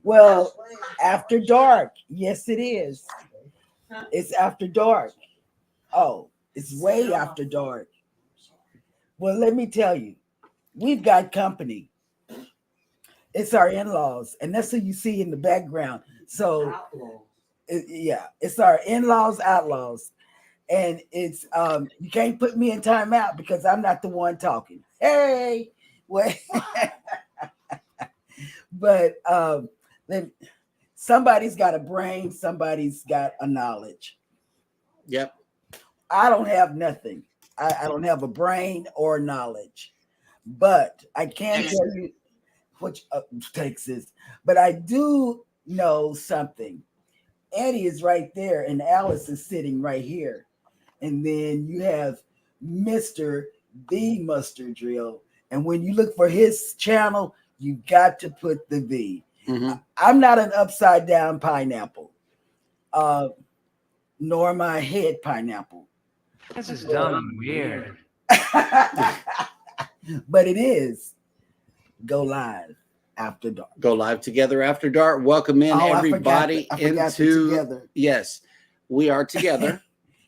Well, after dark. Yes, it is. It's after dark. Oh, it's way after dark. Well, let me tell you, we've got company. It's our in-laws, and that's who you see in the background. So, yeah, it's our in-laws, outlaws, and it's you can't put me in timeout because I'm not the one talking. Hey, well, but then somebody's got a brain, somebody's got a knowledge. Yep. I don't have nothing. I don't have a brain or knowledge, but I can tell you which takes this. But I do know something. Eddie is right there, and Alice is sitting right here. And then you have Mr. The Mustard Drill. And when you look for his channel, you got to put the V. Mm-hmm. I'm not an upside down pineapple, nor am I a head pineapple. This is dumb and weird. But it is Go Live After Dark. Go live together after dark. Welcome in everybody I forgot into together. Yes, we are together.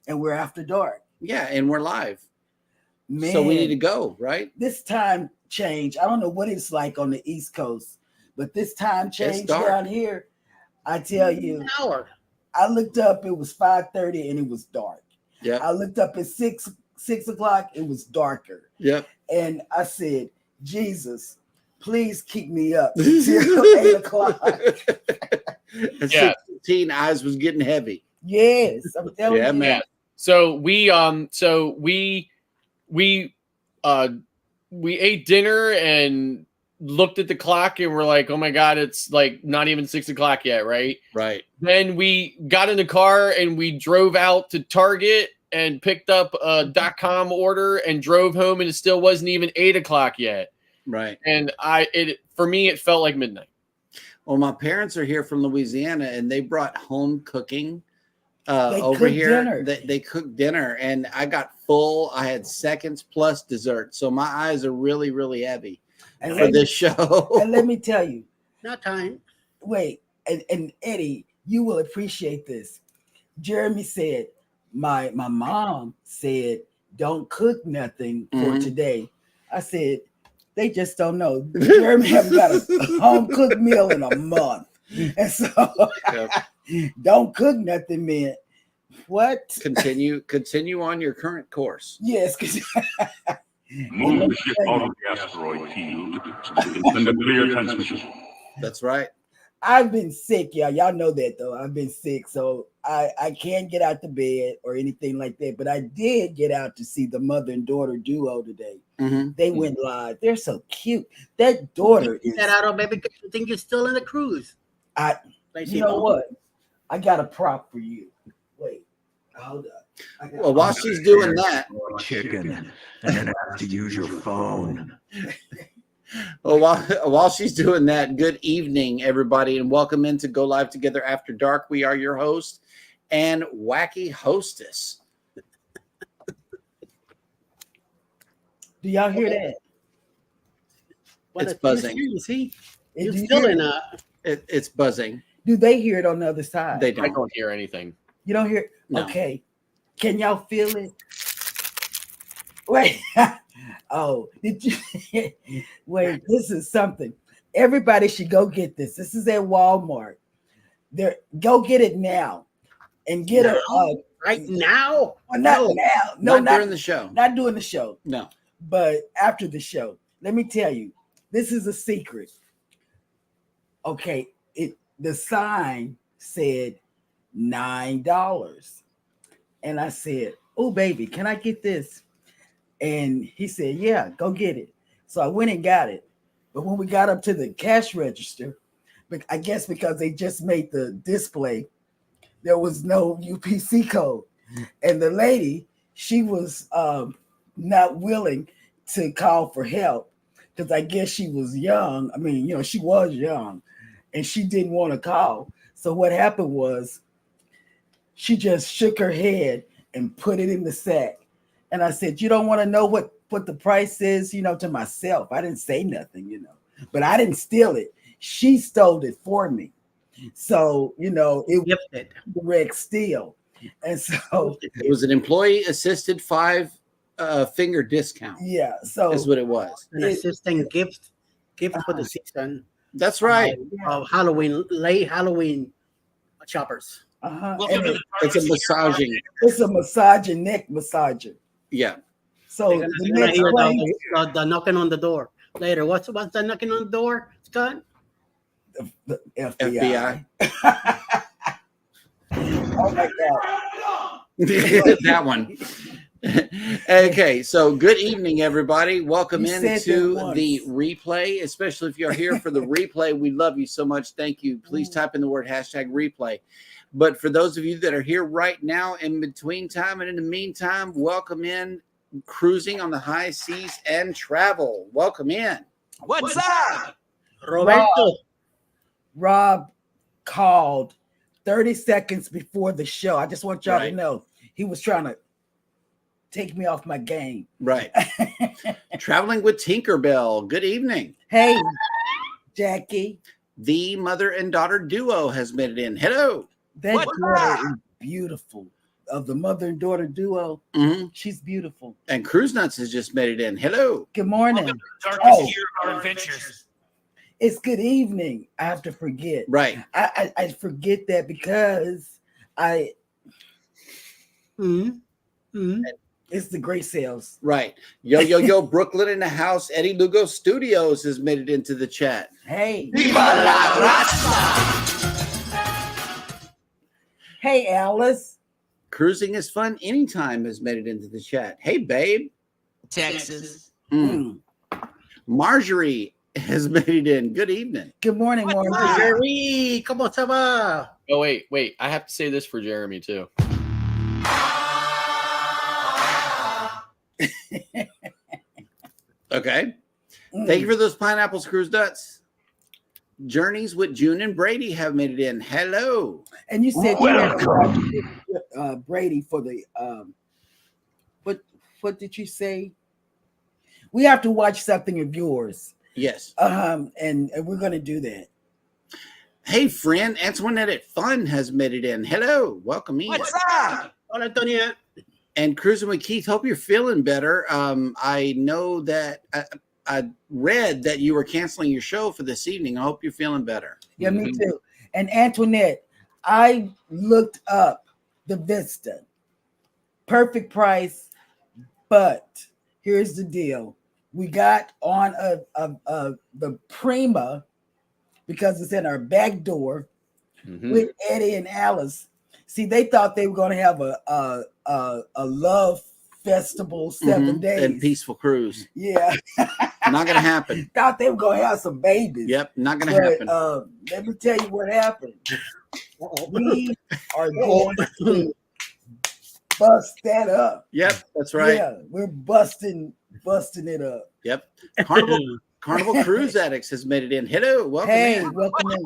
And we're after dark. Yeah, and we're live. Man, So we need to go, right? this time change. I don't know what it's like on the East Coast, but this time change dark. down here, I tell you, An hour. I looked up, it was 5:30 and it was dark. Yep. I looked up at 6 o'clock, it was darker. Yep. And I said, Jesus, please keep me up until 8 o'clock. At Yeah. 16, eyes was getting heavy. Yes, I'm telling Yeah, you. man. So we ate dinner and looked at the clock and we're like, oh my God, it's like not even 6 o'clock yet, right? Right. Then we got in the car and we drove out to Target and picked up a .com order and drove home, and it still wasn't even 8 o'clock yet. Right. And for me, it felt like midnight. Well, my parents are here from Louisiana, and they brought home cooking They over cooked here. dinner. They cooked dinner, and I got full. I had seconds plus dessert, so my eyes are really, really heavy And for let, this show. and let me tell you, Not time. wait, and Eddie, you will appreciate this. Jeremy said, my mom said, don't cook nothing for Mhm. today. I said, they just don't know. Jeremy haven't got a home cooked meal in a month. And so don't cook nothing, man. What? Continue on your current course. Yes, because Move the ship out of the asteroid field so we can send a clear transmission. That's right. I've been sick, y'all. Y'all know that though. I've been sick, so I can't get out the bed or anything like that. But I did get out to see the mother and daughter duo today. Mm-hmm. They went live. They're so cute. That daughter is. Get out, baby. You think you're still in the cruise? You know what? I got a prop for you. Wait, hold up. Well, while she's doing that, Chicken, and then have to use your phone. while she's doing that, good evening, everybody, and welcome into Go Live Together After Dark. We are your host and wacky hostess. Do y'all hear that? It's buzzing. You see, Do you're you still hear in it? It's buzzing. Do they hear it on the other side? They I don't. don't hear anything. You don't hear? No. Okay. Can y'all feel it? Wait. Oh, did you? Wait, this is something. Everybody should go get this. This is at Walmart. There, go get it now, and get it. right now. Well, not now. No, not during the show. Not during the show. No. But after the show. Let me tell you, this is a secret. Okay, the sign said $9. And I said, oh, baby, can I get this? And he said, yeah, go get it. So I went and got it. But when we got up to the cash register, but I guess because they just made the display, there was no UPC code. And the lady, she was not willing to call for help because I guess she was young. I mean, she was young and she didn't want to call. So what happened was she just shook her head and put it in the sack. And I said, you don't want to know what the price is, to myself. I didn't say nothing, but I didn't steal it. She stole it for me. So, it was Gifted. direct steal. And so, It was an employee assisted 5-finger discount. yeah. So Is what it was. An assistant gift for the season That's right. of Halloween, late Halloween shoppers. and It's a massaging. it's a massage and neck massager. Yeah. So You're the gonna next hear place, the knocking on the door later. What's the knocking on the door, Scott? the FBI. FBI. Oh my God. That one. Okay, so good evening, everybody. Welcome You said into that once. the replay, especially if you're here for the replay. We love you so much. Thank you. Please type in the word #replay. But for those of you that are here right now in between time and in the meantime, welcome in Cruising on the High Seas and Travel. Welcome in. What's up? Roberto. Rob called 30 seconds before the show. I just want y'all to Right. know he was trying to take me off my game. Right. Traveling with Tinkerbell. Good evening. Hey, Jackie, The mother and daughter duo has made it in. Hello. that What's daughter up? is beautiful. Of the mother and daughter duo, Mhm. she's beautiful. And Cruise Nuts has just made it in. Hello. Good morning. Darkest Oh. year of our adventures. It's good evening. I have to forget. Right. I forget that because it's the great sales. Right. Yo, Brooklyn in the house. Eddie Lugo Studios has made it into the chat. Hey, Viva la Rasta! hey, Alice. Cruising is fun anytime has made it into the chat. Hey, babe. Texas. Mm. Marjorie has made it in. Good evening. Good morning, What's Marjorie. up? Jerry, ¿cómo se va? Oh, wait. I have to say this for Jeremy, too. Okay. Thank you for those pineapples, Cruise Nuts. Journeys with June and Brady have made it in. Hello. And you said you had to watch, Brady for the what did you say? We have to watch something of yours. Yes. And we're gonna do that. Hey, friend. Antoinette at Fun has made it in. Hello. Welcome in. What's up? Hola, Antonia. And Cruising with Keith, hope you're feeling better. I know that I read that you were canceling your show for this evening. I hope you're feeling better. Yeah, me too. And Antoinette, I looked up the Vista. Perfect price, but here's the deal. We got on the Prima because it's in our back door with Eddie and Alice. See, they thought they were going to have a love festival 7 days. And peaceful cruise. Yeah. Not gonna happen. Thought they were going to have some babies. Yep, not gonna But, happen. let me tell you what happened. We are going to bust that up. Yep, that's right. Yeah, we're busting it up. Yep. Carnival Cruise Addicts has made it in. Hello, welcome Hey, in. welcome in.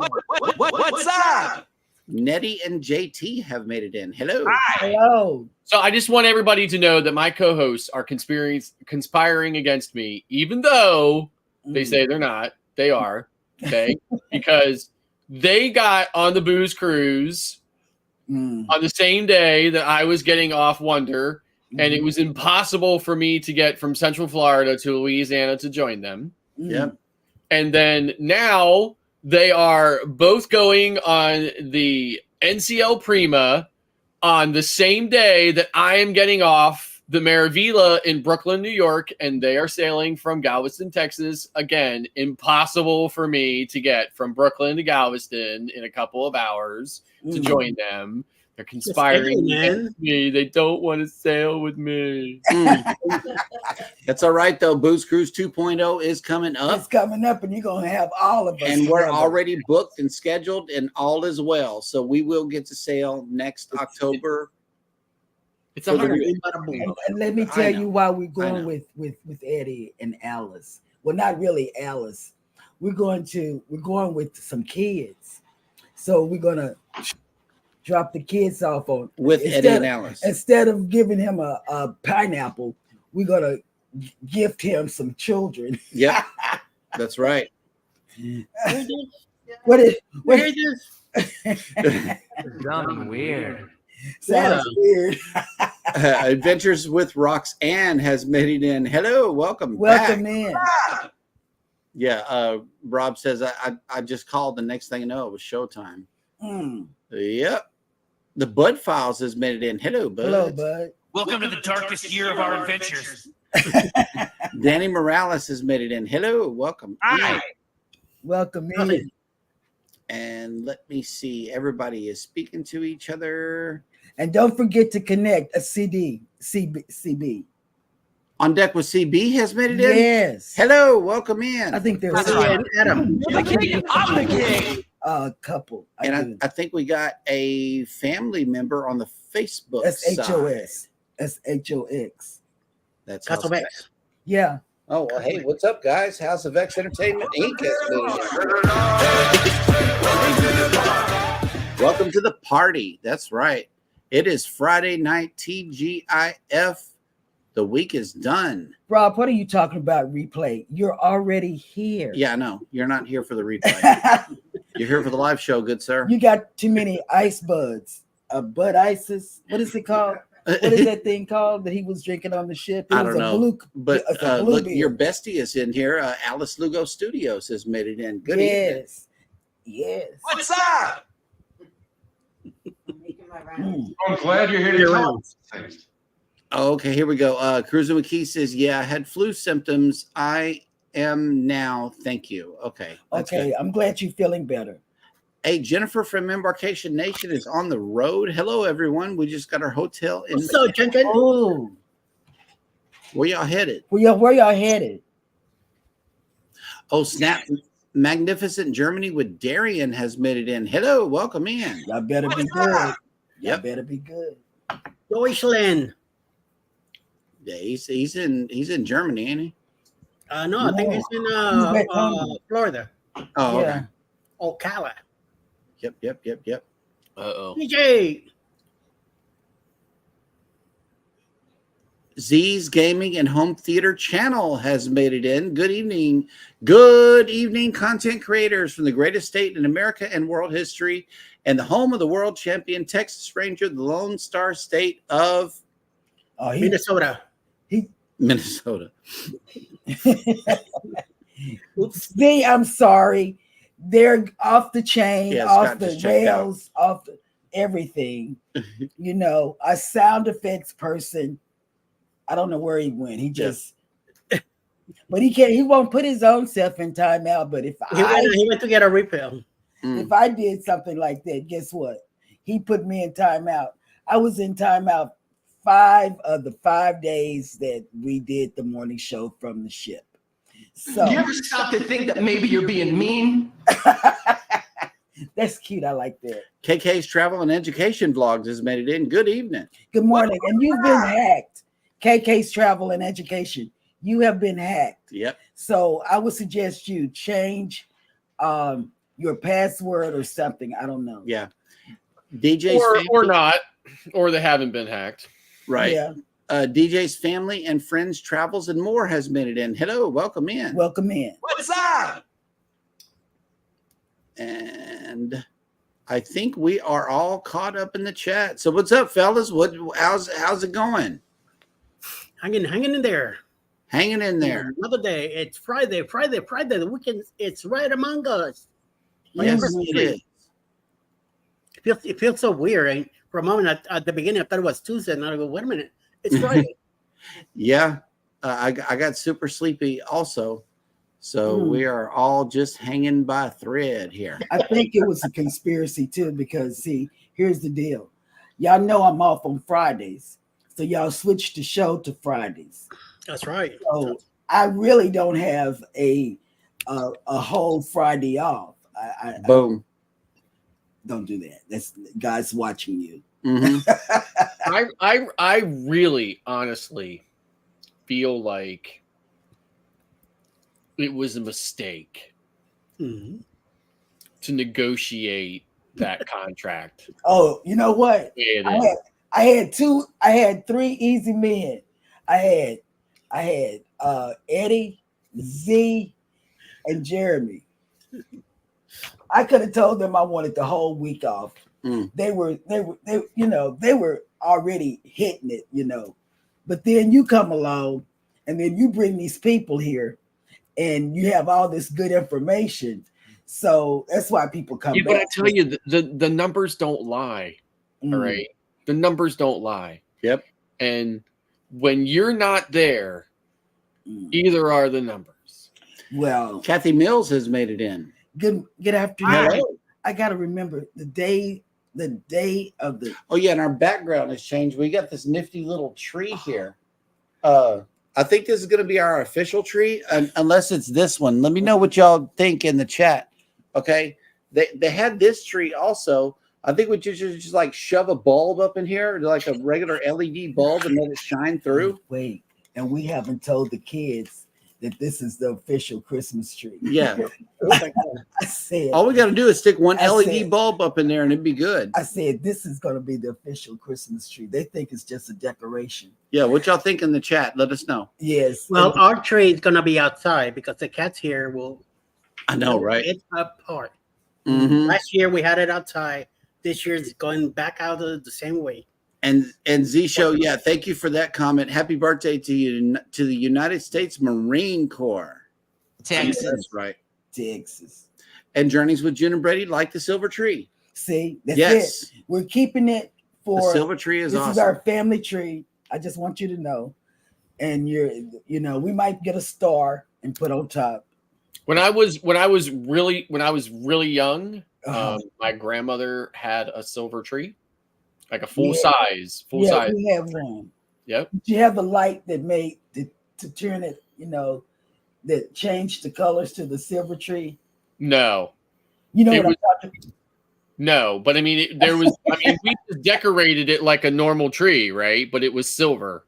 What's up? Nettie and JT have made it in. Hello. Hello. So I just want everybody to know that my co-hosts are conspiring against me, even though they say they're not. They are. Okay. Because they got on the booze cruise on the same day that I was getting off Wonder, and it was impossible for me to get from Central Florida to Louisiana to join them. Yep. And then now they are both going on the NCL Prima on the same day that I am getting off the Maravilla in Brooklyn, New York, and they are sailing from Galveston, Texas. Again, impossible for me to get from Brooklyn to Galveston in a couple of hours to join them. They're conspiring Just saying, against me. They don't want to sail with me. That's all right though. Booze Cruise 2.0 is coming It's up, coming up, and you're gonna have all of us. and we're together. already booked and scheduled, and all is well. So we will get to sail next October. It's For a the hundred. re- And let me I tell know. you why we're I going know. with Eddie and Alice. Well, not really Alice. We're going with some kids. So we're gonna drop the kids off on with Eddie and Alice. instead of giving him a pineapple, we're gonna gift him some children. Yep, that's right. What is Where is this? Dumb and weird. sounds weird. Adventures with Roxanne has made it in. Hello, welcome Welcome back. in. Yeah, Rob says I just called. The next thing I know, it was showtime. Mm. Yep. The Bud Files has made it in. Hello, Bud. Hello, bud. Welcome to the darkest year of our adventures. Danny Morales has made it in. Hello, welcome. Hi. Welcome in. Nothing. And let me see. Everybody is speaking to each other. And don't forget to connect a CB. On Deck with CB has made it in. Yes. Hello, welcome in. I think there's That's right, Adam. You're the king. I'm the king. a couple. And I think we got a family member on the Facebook That's side. HOS. That's HOX. That's Castle how- Vex. Yeah. Oh, well, hey, what's up, guys? House of X Entertainment Inc. has been here. Welcome to the party. That's right. It is Friday night TGIF. The week is done. Rob, what are you talking about replay? You're already here. Yeah, I know. You're not here for the replay. You're here for the live show, good sir. You got too many ice buds. Bud Isis. What is it called? What is that thing called that he was drinking on the ship? It I was don't a know. blue, But it's a blue look, beer. your bestie is in here. Alice Lugo Studios has made it in. Good evening. yes. Yes. What's up? Mm. I'm glad you're here to You're talk. around. Things. Okay, here we go. Cruiser McKee says, yeah, I had flu symptoms. I am now. Thank you. Okay. That's Okay. good. I'm glad you're feeling better. Hey, Jennifer from Embarkation Nation is on the road. Hello, everyone. We just got our hotel in. What's up, Jenkins? Oh, Where y'all headed? where y'all headed? Oh, snap. Magnificent Germany with Darian has made it in. Hello, welcome in. Y'all better be What's good. up? Y'all Yep. better be good. Deutschland. Yeah, he's in Germany, ain't he? No, I think No. it's in He's back home. Florida. Oh, Yeah. okay. Ocala. Yep. Uh-oh. DJ. Z's Gaming and Home Theater Channel has made it in. Good evening. Good evening, content creators from the greatest state in America and world history and the home of the world champion, Texas Ranger, the Lone Star State of Oh, Minnesota. Minnesota. See, I'm sorry. They're off the chain, Yeah, off Scott the just checked out. rails, off the, everything. You know, a sound effects person. I don't know where he went. He just, but he can't. He won't put his own self in timeout. But if He went to get a refill. Mm. if I did something like that, guess what? He put me in timeout. I was in timeout 5 of the 5 days that we did the morning show from the ship. So Do you ever stop to think that maybe you're being mean? that's cute. I like that. KK's Travel and Education Vlogs has made it in. Good evening. Good morning. And you've been hacked. KK's Travel and Education. You have been hacked. Yep. So I would suggest you change your password or something. I don't know. Yeah. DJ's Or not. Or they haven't been hacked. right. Yeah. DJ's Family and Friends Travels and More has made it in. Hello, welcome in. Welcome in. What's up? And I think we are all caught up in the chat. So what's up, fellas? How's it going? Hanging in there. Hanging in there. Another day. It's Friday. The weekend. It's right among us. Yes, Christmas it tree. is. It feels so weird. And for a moment, at the beginning, I thought it was Tuesday, and I go, wait a minute, it's Friday. Yeah. I got super sleepy also. So we are all just hanging by a thread here. I think it was a conspiracy too, because see, here's the deal. Y'all know I'm off on Fridays, so y'all switched the show to Fridays. That's right. So I really don't have a whole Friday off. I Boom. don't do that. That's God's watching you. Mhm. I really honestly feel like it was a mistake Mhm. to negotiate that contract. Oh, you know what? It I is. had 3 easy men. I had Eddie, Z, and Jeremy. I could have told them I wanted the whole week off. Mm. They were already hitting it, But then you come along and then you bring these people here and you have all this good information. So that's why people come Yeah, back. but I tell you, the numbers don't lie. Mm. All right. The numbers don't lie. Yep. And when you're not there, Mm. either are the numbers. Well, Kathy Mills has made it in. good afternoon. Hello. I gotta remember the day of the Oh yeah, and our background has changed. We got this nifty little tree here. I think this is going to be our official tree, unless it's this one. Let me know what y'all think in the chat. Okay, they had this tree also. I think we should just like shove a bulb up in here, like a regular LED bulb, and let it shine through. wait, and we haven't told the kids that this is the official Christmas tree. Yeah, I said, all we got to do is stick one I LED said- bulb up in there, and it'd be good. I said this is gonna be the official Christmas tree. They think it's just a decoration. Yeah, what y'all think in the chat? Let us know. Yes. Well, our tree is gonna be outside because the cats here will. I know, right? It's apart. Mhm. Last year we had it outside. This year it's going back out the same way. And Z Show, yeah, thank you for that comment. Happy birthday to you, to the United States Marine Corps. Texas. That's right. Texas. And Journeys with Jen and Brady like the silver tree. See, that's Yes, it. We're keeping it the for silver tree is this awesome. is our family tree. I just want you to know. And we might get a star and put on top. When I was really young, Uh-huh. my grandmother had a silver tree, like a full Yeah. size. We have one. Yep. Did you have the light that made to turn it, that changed the colors to the silver tree? No, You know It what I'm talking no, but I mean, we just decorated it like a normal tree, right? But it was silver.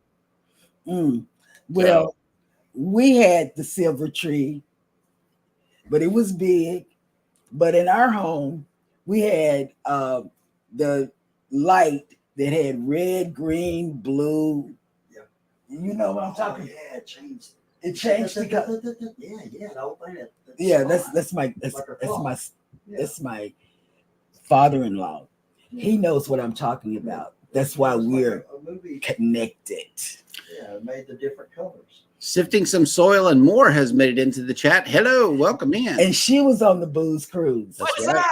Well, we had the silver tree, but it was big. But in our home, we had the light that had red, green, blue. Yeah. You know what I'm talking about? Yeah, it changed. It changed the color. Yeah, the whole thing. Yeah, that's my father-in-law. He knows what I'm talking about. That's why we're a movie. connected. Yeah, it made the different colors. Sifting Some Soil and More has made it into the chat. Hello, welcome in. And she was on the booze cruise. That's right.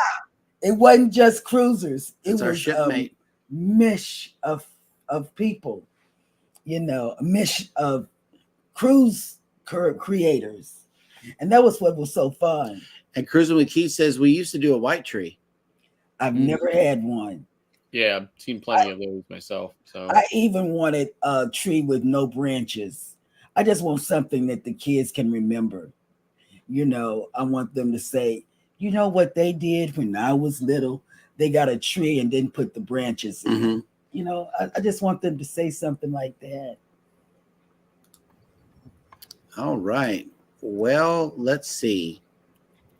It wasn't just cruisers. It It's our was shipmate. mish of people, a mish of cruise creators, and that was what was so fun. And Cruising with Keith says we used to do a white tree. I've never had one. Yeah, I've seen plenty of those myself. So I even wanted a tree with no branches. I just want something that the kids can remember. I want them to say, you know what they did when I was little? They got a tree and didn't put the branches in. Mhm. I just want them to say something like that. All right. Well, let's see.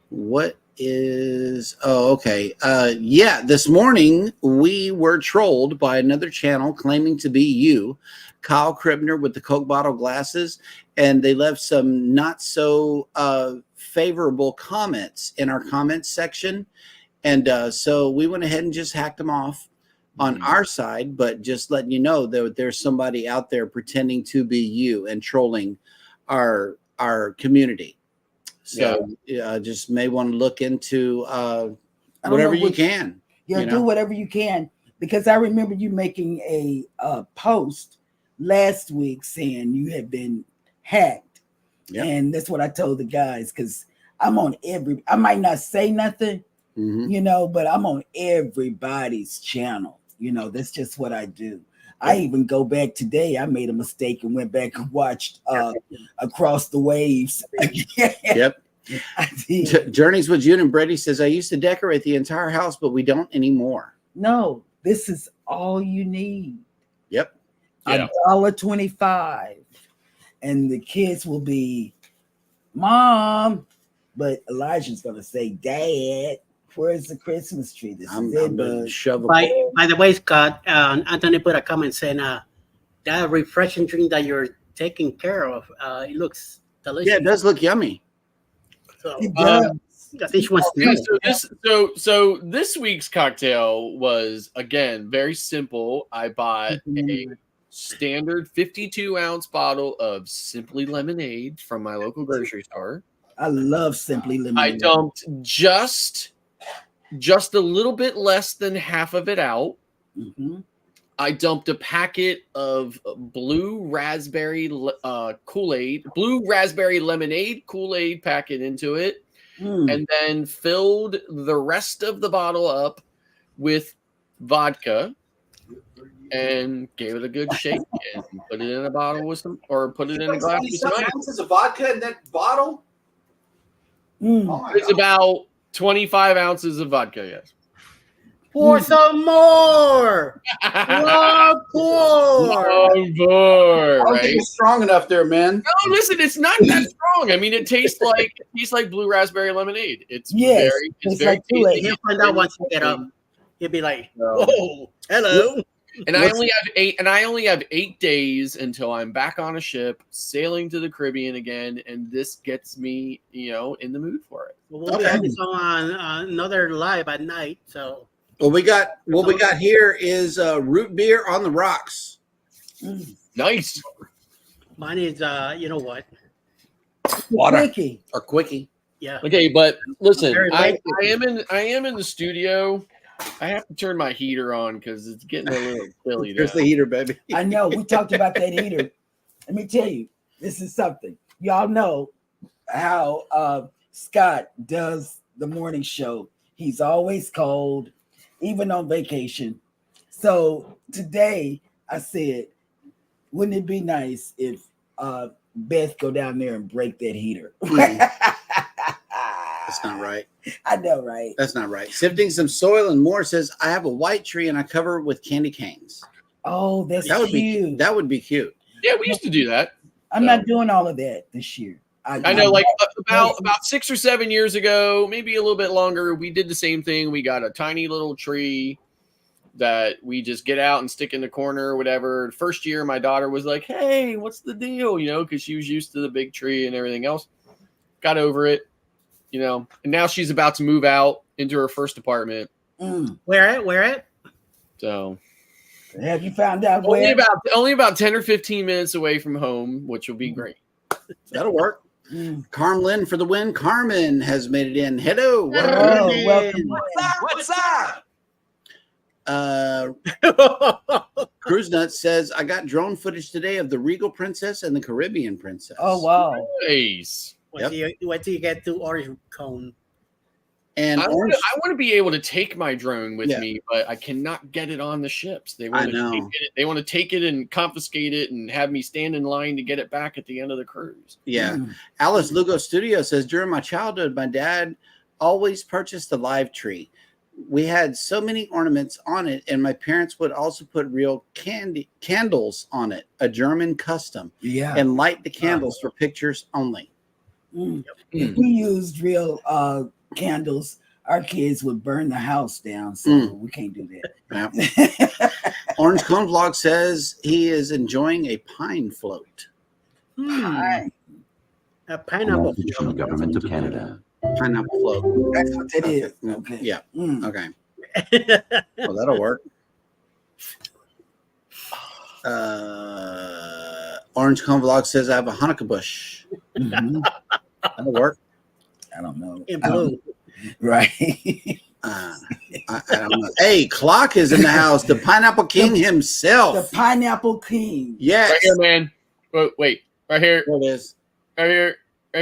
What is okay. Yeah, this morning we were trolled by another channel claiming to be you, Kyle Kribner with the Coke bottle glasses, and they left some not so favorable comments in our comments section. And so we went ahead and just hacked them off on our side, but just letting you know that there's somebody out there pretending to be you and trolling our community. So just may want to look into whatever you can. Yeah, do whatever you can, because I remember you making a post last week saying you had been hacked. Yep. And that's what I told the guys, because I'm on I might not say nothing, Mhm. but I'm on everybody's channel, You know, that's just what I do. I even go back today. I made a mistake and went back and watched Across the Waves. Yep. I did. Journeys with June and Brady says, I used to decorate the entire house, but we don't anymore. No, this is all you need. Yep. Yeah. $1.25, and the kids will be, Mom, but Elijah's gonna say, Dad, where's the Christmas tree? This I'm is it, gonna bud. shove a By the way, Scott, Anthony put a comment saying that refreshing drink that you're taking care of, it looks delicious. Yeah, it does look yummy. So, It does. I think she wants to Yeah, know. so this week's cocktail was again very simple. I bought a standard 52-ounce bottle of Simply Lemonade from my local grocery store. I love Simply I Lemonade. dumped just a little bit less than half of it out. Mhm. I dumped a packet of blue raspberry Kool-Aid, blue raspberry lemonade Kool-Aid packet into it, Mm. and then filled the rest of the bottle up with vodka and gave it a good shake and put it in a bottle with some, or put it in a glass with some ice. ounces of vodka in that bottle? Mm. Oh my It's God. about 25 ounces of vodka, yes. Pour some more. More, pour. On board, I don't right? think it's strong enough there, man. No, listen, it's not that strong. I mean, it tastes like blue raspberry lemonade. It's Yes, very, it's it's very like Kool-Aid. tasty. He'll find out once you get up. He'll be like, So- whoa, hello. And I only have 8 days until I'm back on a ship sailing to the Caribbean again, and this gets me, in the mood for it. We'll be Okay. having some on another live at night. So What we got here is root beer on the rocks. Mm. Nice. mine is, you know what? Water Quickie. or quickie. Yeah. Okay, but listen, Very I light. am in the studio. I have to turn my heater on because it's getting a little chilly. Here's now. the heater, baby. I know. We talked about that heater. Let me tell you, this is something. Y'all know how Scott does the morning show. He's always cold, even on vacation. So today I said, wouldn't it be nice if Beth go down there and break that heater? That's not right. I know, right? That's not right. Sifting some soil and more says, I have a white tree and I cover it with candy canes. Oh, that's That would cute. that would be cute. Yeah, we used to do that. I'm not doing all of that this year. I know, like about 6 or 7 years ago, maybe a little bit longer, we did the same thing. We got a tiny little tree that we just get out and stick in the corner or whatever. First year, my daughter was like, hey, what's the deal? Because she was used to the big tree and everything else. Got over it, and now she's about to move out into her first apartment. Mm. Where at? So Have you found out where? only about 10 or 15 minutes away from home, which will be great. That'll work. Mm. Carmlin for the win. Carmen has made it in. Hello. Oh, welcome. What's up? Cruise Nuts says, I got drone footage today of the Regal Princess and the Caribbean Princess. Oh, wow. Nice. Yep. Wait till you get to Orange Cone. And I Orange, want to be able to take my drone with Yeah. me, but I cannot get it on the ships. They I want know. to take it. They want to take it and confiscate it and have me stand in line to get it back at the end of the cruise. yeah. Mm. Alice Lugo Studio says, during my childhood, my dad always purchased a live tree. We had so many ornaments on it, and my parents would also put real candles on it, a German custom, Yeah. and light the candles for pictures only. Mm. If we used real candles, our kids would burn the house down. So we can't do Yeah. that. Orange Cone Vlog says he is enjoying a pine float. Hi. A pineapple. From the government of Canada. Pineapple float. That's what that is. Okay. Yeah. Mm. Okay. Well, that'll work. Orange Cone Vlog says I have a Hanukkah bush. Mhm. That'll work. I don't know. In blue. Right. I don't know. Hey, Clock is in the house. The Pineapple King The himself. Pineapple King. Yes. Right here, man. Oh, wait, right here, There it is. right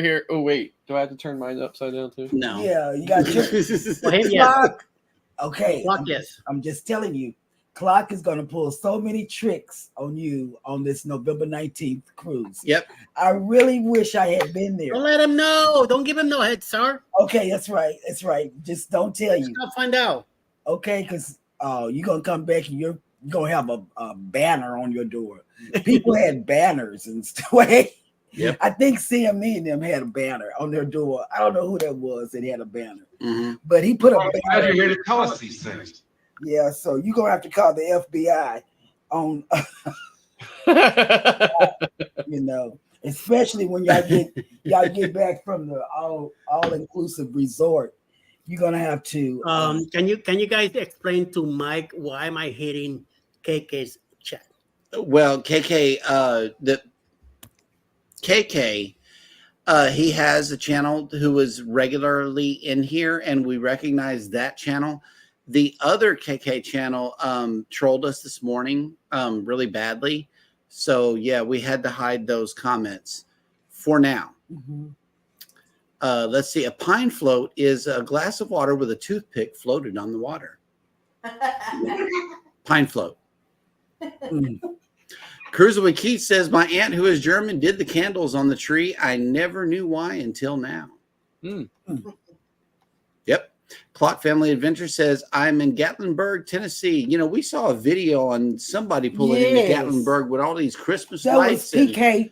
here. Oh, wait. Do I have to turn mine upside down too? No. Yeah, you got your For him, yes. clock. Okay. Clock, yes. I'm just telling you, Clock is going to pull so many tricks on you on this November 19th cruise. Yep. I really wish I had been there. Don't let him know. Don't give him no head start. Okay, that's right. That's right. Just don't tell you. I'll find out. Okay, because you're going to come back and you're going to have a banner on your door. People had banners and stuff. Yep. I think CME and them had a banner on their door. I don't know who that was that had a banner. Mhm. But he put a Glad banner. you're here to tell us these things. Yeah, so you're going to have to call the FBI on, especially when y'all get back from the all-inclusive resort. You're going to have to. Can you guys explain to Mike why am I hitting KK's chat? Well, KK, he has a channel who is regularly in here, and we recognize that channel. The other KK channel trolled us this morning really badly. So, yeah, we had to hide those comments for now. Mhm. Let's see. A pine float is a glass of water with a toothpick floated on the water. Pine float. Mm. Cruiser with Keith says, my aunt who is German did the candles on the tree. I never knew why until now. Yep. Clock Family Adventure says, I'm in Gatlinburg, Tennessee. You know, we saw a video on somebody pulling into Yes. Gatlinburg with all these Christmas That lights. was PK.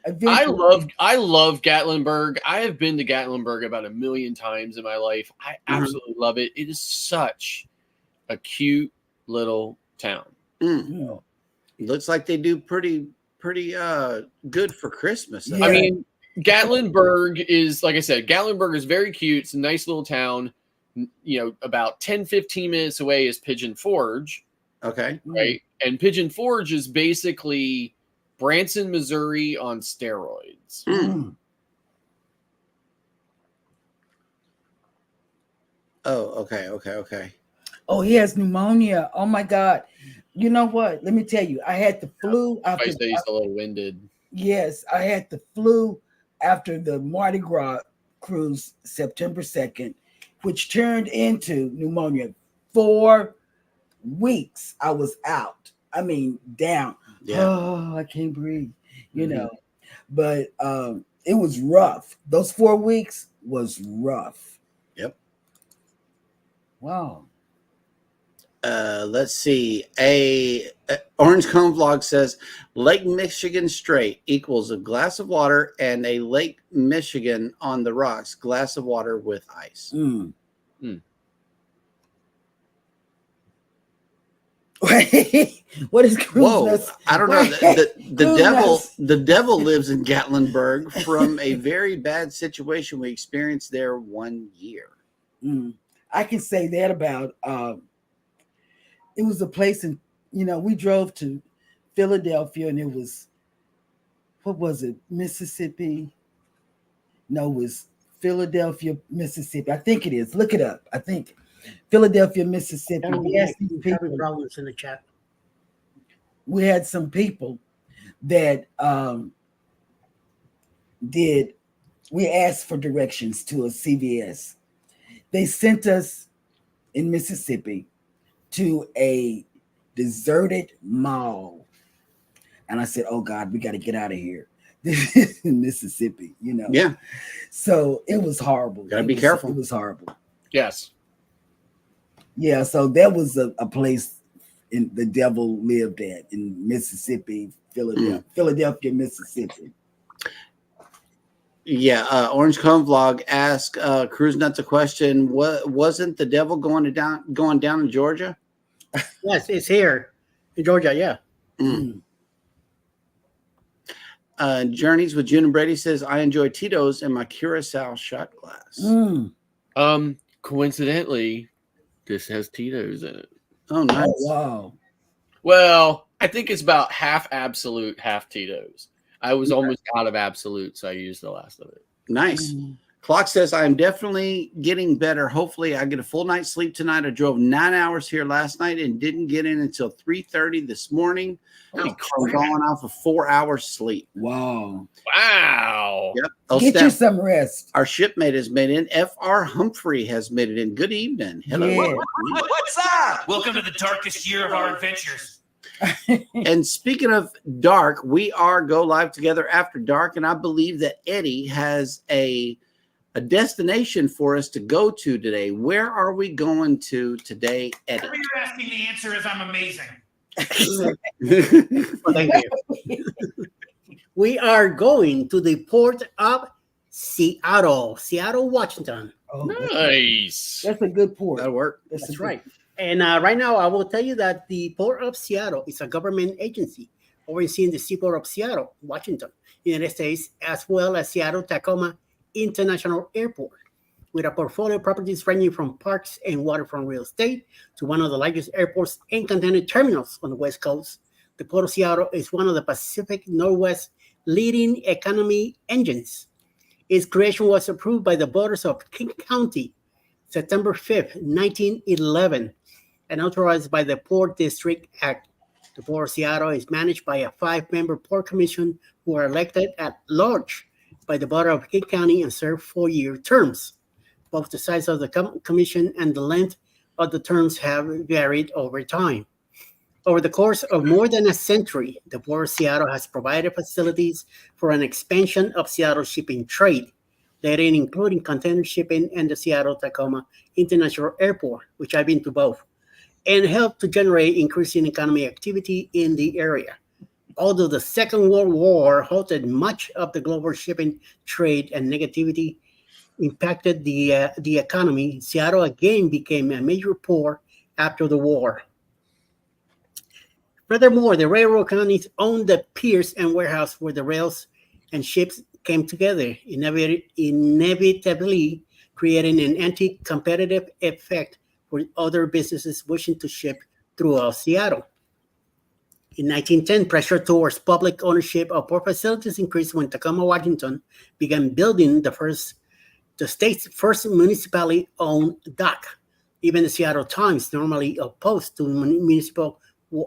I love Gatlinburg. I have been to Gatlinburg about 1 million times in my life. I absolutely love it. It is such a cute little town. Yeah. Looks like they do pretty good for Christmas. Yeah. I mean, Gatlinburg is, like I said, Gatlinburg is very cute. It's a nice little town. You know, about 10-15 minutes away is Pigeon Forge, Okay. right? And Pigeon Forge is basically Branson, Missouri on steroids. Mm. Oh, okay. Oh, he has pneumonia. Oh my God. You know what? Let me tell you, I had the flu I after. say he's a little winded. Yes, I had the flu after the Mardi Gras cruise September 2nd, which turned into pneumonia. 4 weeks I was out. I mean, down. Yeah. Oh, I can't breathe, you know. But it was rough. Those 4 weeks was rough. Yep. Wow. Let's see. A Orange Cone Vlog says Lake Michigan straight equals a glass of water and a Lake Michigan on the rocks, glass of water with ice. Mm. Mm. What is cruise Whoa! nuts? I don't know. The Cruise devil. nuts. The devil lives in Gatlinburg from a very bad situation we experienced there 1 year. Mm. I can say that about it was a place in, we drove to Philadelphia and it was, what was it, Mississippi? No, it was Philadelphia, Mississippi. I think it is. Look it up. I think Philadelphia, Mississippi. We asked these people, Problems in the chat. we had some people that we asked for directions to a CVS. They sent us in Mississippi to a deserted mall. And I said, oh God, we got to get out of here. This is in Mississippi, Yeah. So it was horrible. Gotta be careful. It was horrible. Yes. Yeah, so that was a place in the devil lived at in Mississippi, Philadelphia, Mississippi. Yeah. Orange Cone Vlog asked Cruise Nuts a question. What wasn't the devil going down in Georgia? Yes, it's here in Georgia. Yeah. Mm. Journeys with June and Brady says, I enjoy Tito's and my Curacao shot glass. Mm. Coincidentally, this has Tito's in it. Oh, nice. Oh, wow. Well, I think it's about half Absolute, half Tito's. I was almost out of Absolute, so I used the last of it. Nice. Clock says, I am definitely getting better. Hopefully I get a full night's sleep tonight. I drove 9 hours here last night and didn't get in until 3:30 this morning. I'm going off of 4 hours sleep. Wow. Wow. Yep. Oh, Get you snap. some rest. Our shipmate has made in. F.R. Humphrey has made it in. Good evening. Hello. Yeah. What's up? Welcome to the darkest year of our adventures. And speaking of dark, we are Go Live Together After Dark, and I believe that Eddie has a destination for us to go to today. Where are we going to today, Eddie? Whatever you're asking, the answer is I'm amazing. Well, thank you. We are going to the port of Seattle, Washington. Oh, Nice. that's a good port. That'll work. That's right. And right now, I will tell you that the Port of Seattle is a government agency overseeing the seaport of Seattle, Washington, United States, as well as Seattle-Tacoma International Airport, with a portfolio of properties ranging from parks and waterfront real estate to one of the largest airports and container terminals on the West Coast. The Port of Seattle is one of the Pacific Northwest leading economy engines. Its creation was approved by the voters of King County September 5th, 1911, and authorized by the Port District Act. The Port of Seattle is managed by a 5-member Port Commission who are elected at large by the Board of King County and serve 4-year terms. Both the size of the commission and the length of the terms have varied over time. Over the course of more than a century, the Port of Seattle has provided facilities for an expansion of Seattle's shipping trade, therein including container shipping and the Seattle-Tacoma International Airport, which I've been to both, and helped to generate increasing economic activity in the area. Although the Second World War halted much of the global shipping trade and negativity impacted the economy, Seattle again became a major port after the war. Furthermore, the railroad companies owned the piers and warehouse where the rails and ships came together, inevitably creating an anti-competitive effect for other businesses wishing to ship throughout Seattle. In 1910, pressure towards public ownership of port facilities increased when Tacoma, Washington began building the state's first municipally-owned dock. Even the Seattle Times, normally opposed to municipal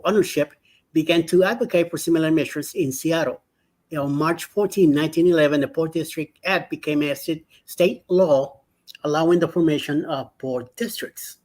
ownership, began to advocate for similar measures in Seattle. On March 14, 1911, the Port District Act became a state law, allowing the formation of port districts.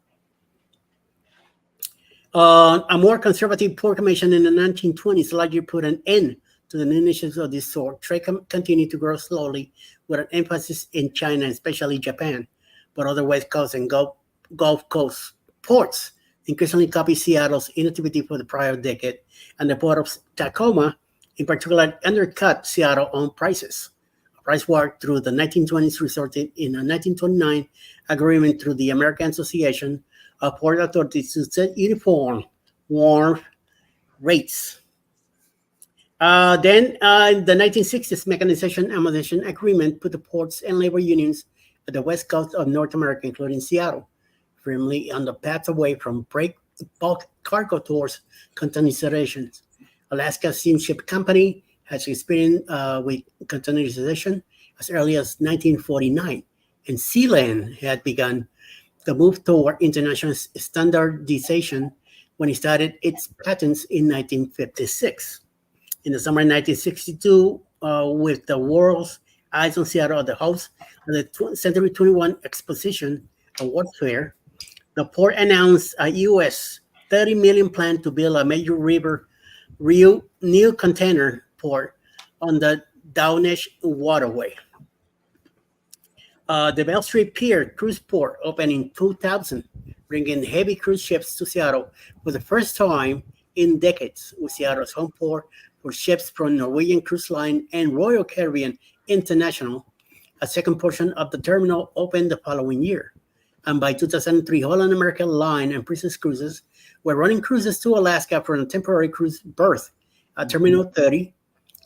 A more conservative port commission in the 1920s largely put an end to the new initiatives of this sort. Trade continued to grow slowly, with an emphasis in China, especially Japan, but other West Coast and Gulf Coast ports increasingly copied Seattle's inactivity for the prior decade, and the Port of Tacoma, in particular, undercut Seattle on prices. A price war through the 1920s resulted in a 1929 agreement through the American Association of Port Authorities to set uniform wharf rates. Then, in the 1960s, Mechanization and Modernization Agreement put the ports and labor unions at the west coast of North America, including Seattle, firmly on the path away from bulk cargo towards containerization. Alaska Steamship Company has experience with containerization as early as 1949, and Sealand had begun the move toward international standardization when it started its patents in 1956. In the summer of 1962, with the world's eyes on Seattle at the host of the Century 21 Exposition Award Fair, the port announced a U.S. $30 million plan to build a major new container port on the Downish Waterway. The Bell Street Pier cruise port opened in 2000, bringing heavy cruise ships to Seattle for the first time in decades, with Seattle's home port for ships from Norwegian Cruise Line and Royal Caribbean International. A second portion of the terminal opened the following year. And by 2003, Holland America Line and Princess Cruises were running cruises to Alaska from a temporary cruise berth at Terminal 30.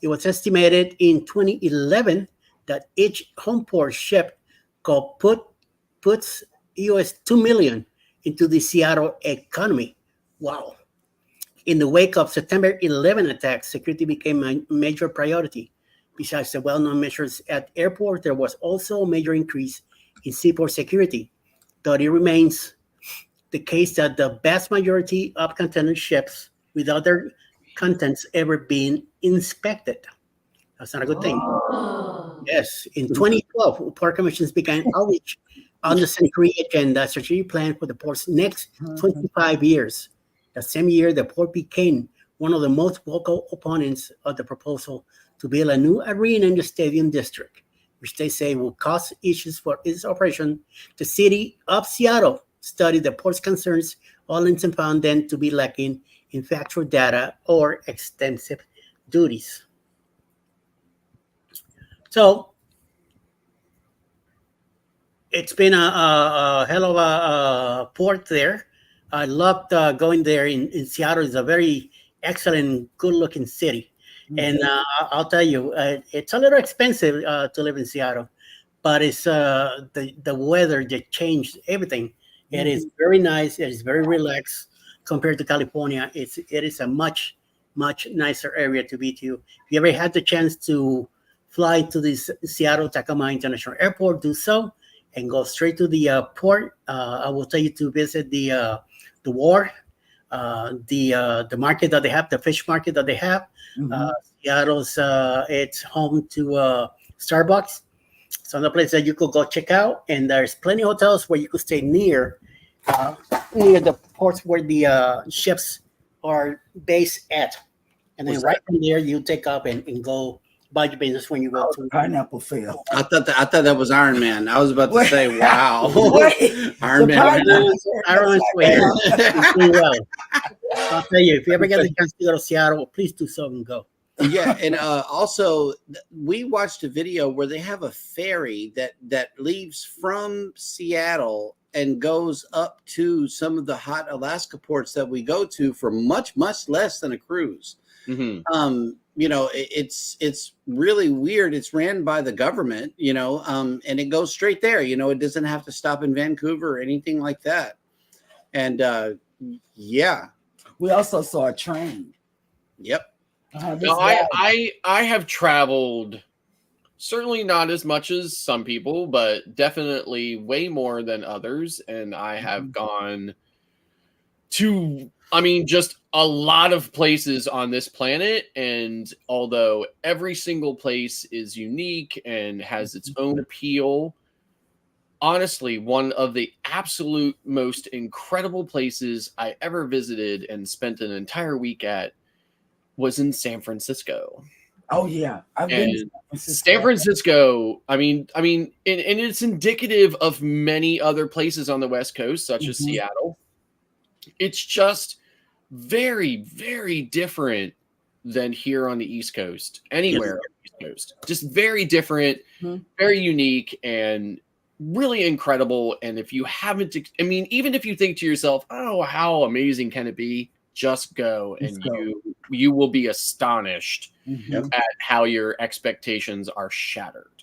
It was estimated in 2011 that each home port ship puts US $2 million into the Seattle economy. Wow. In the wake of September 11 attacks, security became a major priority. Besides the well-known measures at airport, there was also a major increase in seaport security, though it remains the case that the vast majority of container ships without their contents ever being inspected. That's not a good thing. Yes, in 2012, Port Commissions began outreach on the Century Agenda strategic plan for the port's next 25 years. The same year, the port became one of the most vocal opponents of the proposal to build a new arena in the stadium district, which they say will cause issues for its operation. The city of Seattle studied the port's concerns, all and found them to be lacking in factual data or extensive duties. So it's been a hell of a port there. I loved going there in Seattle. It's a very excellent, good-looking city. And I'll tell you, it's a little expensive to live in Seattle, but it's the weather that changed everything. It is very nice. It is very relaxed compared to California. It is a much nicer area to be to. If you ever had the chance to fly to this Seattle Tacoma International Airport, do so, and go straight to the port. I will tell you to visit the wharf, the market that they have, the fish market that they have. Seattle's it's home to Starbucks. It's another place that you could go check out, and there's plenty of hotels where you could stay near the ports where the ships are based at, and then right from there you take up and go by your business when you go to Pineapple Phil. I thought that was Iron Man. I was about to say, wow. Iron The Man. Iron Man. Well, I'll tell you, if you ever get the chance to go to Seattle, please do so and go. Yeah, and also we watched a video where they have a ferry that leaves from Seattle and goes up to some of the hot Alaska ports that we go to for much less than a cruise. You know, it's really weird. It's ran by the government, you know, and it goes straight there. You know, it doesn't have to stop in Vancouver or anything like that. And yeah, we also saw a train. Yep. No, I have traveled, certainly not as much as some people, but definitely way more than others. And I have gone to, I mean, just a lot of places on this planet. And although every single place is unique and has its own appeal, honestly, one of the absolute most incredible places I ever visited and spent an entire week at was in San Francisco. Oh yeah, I've been to San Francisco. I mean, and it's indicative of many other places on the West Coast, such as Seattle. It's just very, very different than here on the East Coast, anywhere on the East Coast. Just very different, very unique, and really incredible. And if you haven't, I mean, even if you think to yourself, "Oh, how amazing can it be?" Just go, and you will be astonished at how your expectations are shattered.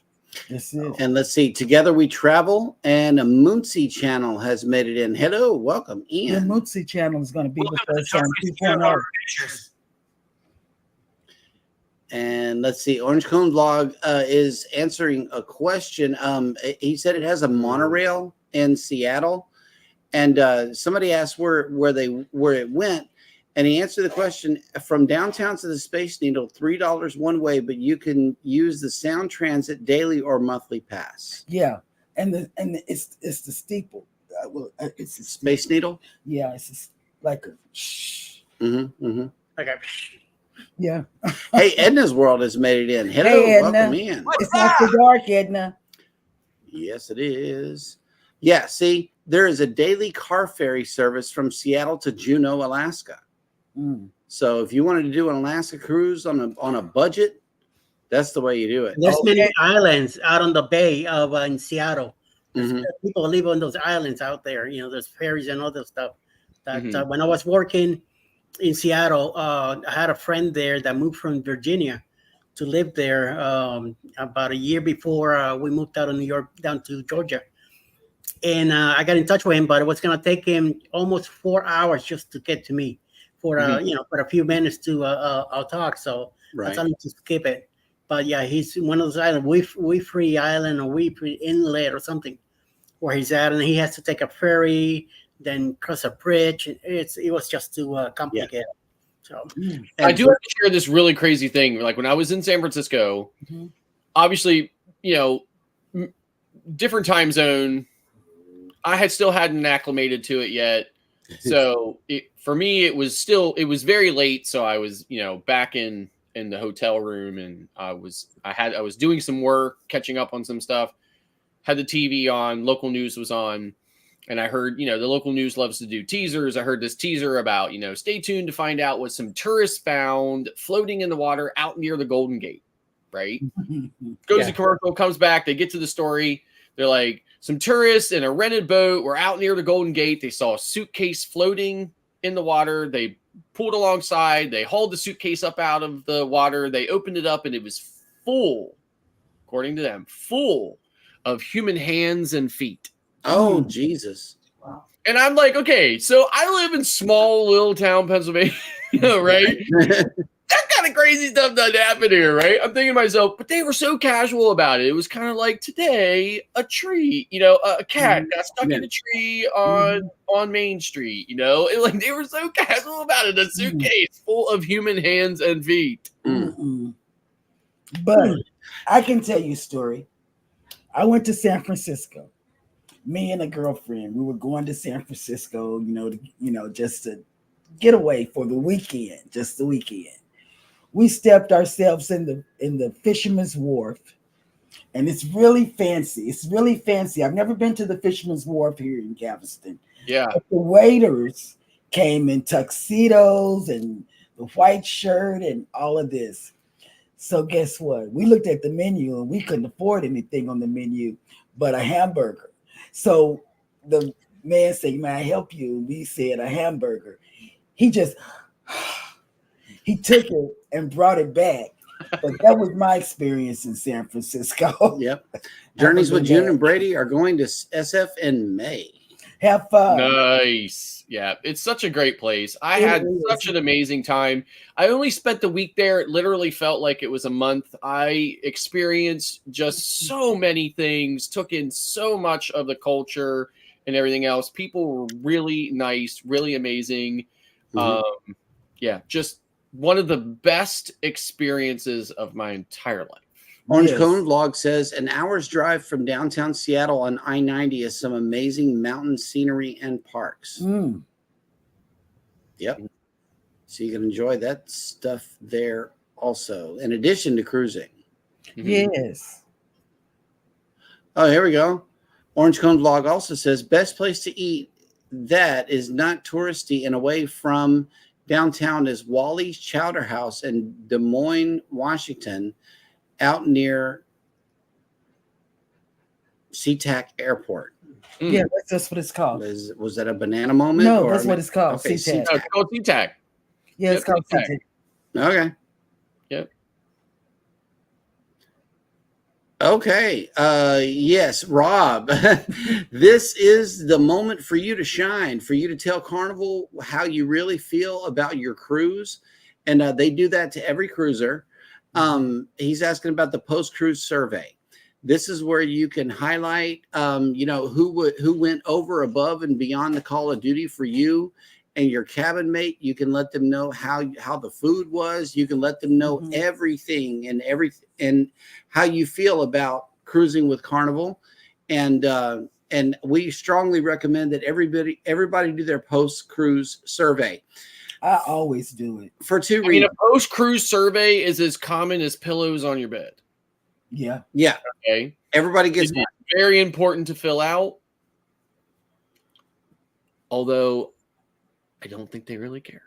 And let's see, Together We Travel and a Moonsey channel has made it in. Hello, welcome, Ian. The Moonsey channel is going to be with us on Darkest year of 2.0. our adventures. And let's see, Orange Cone Vlog is answering a question. He said it has a monorail in Seattle, and somebody asked where it went. And he answered the question: from downtown to the Space Needle, $3 one way, but you can use the Sound Transit daily or monthly pass. Yeah, and it's the steeple. It's the Space Needle. Yeah, it's like a. Okay. Yeah. Hey, Edna's World has made it in. Hello, Hey, Edna. welcome in. It's after dark, Edna. Yes, it is. Yeah, see, there is a daily car ferry service from Seattle to Juneau, Alaska. So if you wanted to do an Alaska cruise on a budget, that's the way you do it. There's many islands out on the bay of in Seattle. People live on those islands out there. You know, there's ferries and other stuff. That when I was working in Seattle, I had a friend there that moved from Virginia to live there about a year before we moved out of New York down to Georgia. And I got in touch with him, but it was going to take him almost 4 hours just to get to me for for a few minutes to I'll talk. So I told him to skip it. But yeah, he's in one of those islands, Wee Island or Wee Inlet or something, where he's at, and he has to take a ferry, then cross a bridge. It was just too complicated. So I do have to share this really crazy thing. Like when I was in San Francisco, obviously, different time zone. I had still hadn't acclimated to it yet. So for me, it was very late. So I was, back in the hotel room, and I was doing some work, catching up on some stuff, had the TV on, local news was on. And I heard, the local news loves to do teasers. I heard this teaser about, stay tuned to find out what some tourists found floating in the water out near the Golden Gate, right? Goes to commercial, comes back. They get to the story. They're like, some tourists in a rented boat were out near the Golden Gate. They saw a suitcase floating in the water. They pulled alongside. They hauled the suitcase up out of the water. They opened it up, and it was full, according to them, full of human hands and feet. Oh, Jesus. And I'm like, okay, so I live in small little town Pennsylvania, right? That kind of crazy stuff doesn't happen here, right? I'm thinking to myself, but they were so casual about it. It was kind of like today, a tree, a cat got stuck in a tree on Main Street, like they were so casual about it. A suitcase full of human hands and feet. But I can tell you a story. I went to San Francisco. Me and a girlfriend, we were going to San Francisco, just to get away for the weekend, just the weekend. We stepped ourselves in the Fisherman's Wharf, and it's really fancy. It's really fancy. I've never been to the Fisherman's Wharf here in Galveston. Yeah. But the waiters came in tuxedos and the white shirt and all of this. So guess what? We looked at the menu and we couldn't afford anything on the menu but a hamburger. So the man said, "May I help you?" We said a hamburger. He took it and brought it back. But that was my experience in San Francisco. Yep. Journeys with June and Brady are going to SF in May. Have fun. Nice. Yeah, it's such a great place. I had such an amazing time. I only spent the week there. It literally felt like it was a month. I experienced just so many things, took in so much of the culture and everything else. People were really nice, really amazing. Yeah, just one of the best experiences of my entire life. Orange Cone Vlog says an hour's drive from downtown Seattle on I-90 is some amazing mountain scenery and parks. Yep. So you can enjoy that stuff there also, in addition to cruising. Yes. Oh, here we go. Orange Cone Vlog also says best place to eat that is not touristy and away from downtown is Wally's Chowder House in Des Moines, Washington, out near SeaTac Airport. Yeah, that's what it's called. Was that a banana moment? No, that's what it's called. Okay, SeaTac. It's called SeaTac. Yeah, it's called SeaTac. Okay. Yep. Okay. Yes, Rob, this is the moment for you to shine, for you to tell Carnival how you really feel about your cruise. And they do that to every cruiser. He's asking about the post-cruise survey. This is where you can highlight, who went over, above, and beyond the call of duty for you and your cabin mate. You can let them know how the food was. You can let them know everything and how you feel about cruising with Carnival. And we strongly recommend that everybody do their post-cruise survey. I always do it. For two reasons. A post-cruise survey is as common as pillows on your bed. Yeah. Yeah. Okay. Everybody gets one. Very important to fill out. Although I don't think they really care.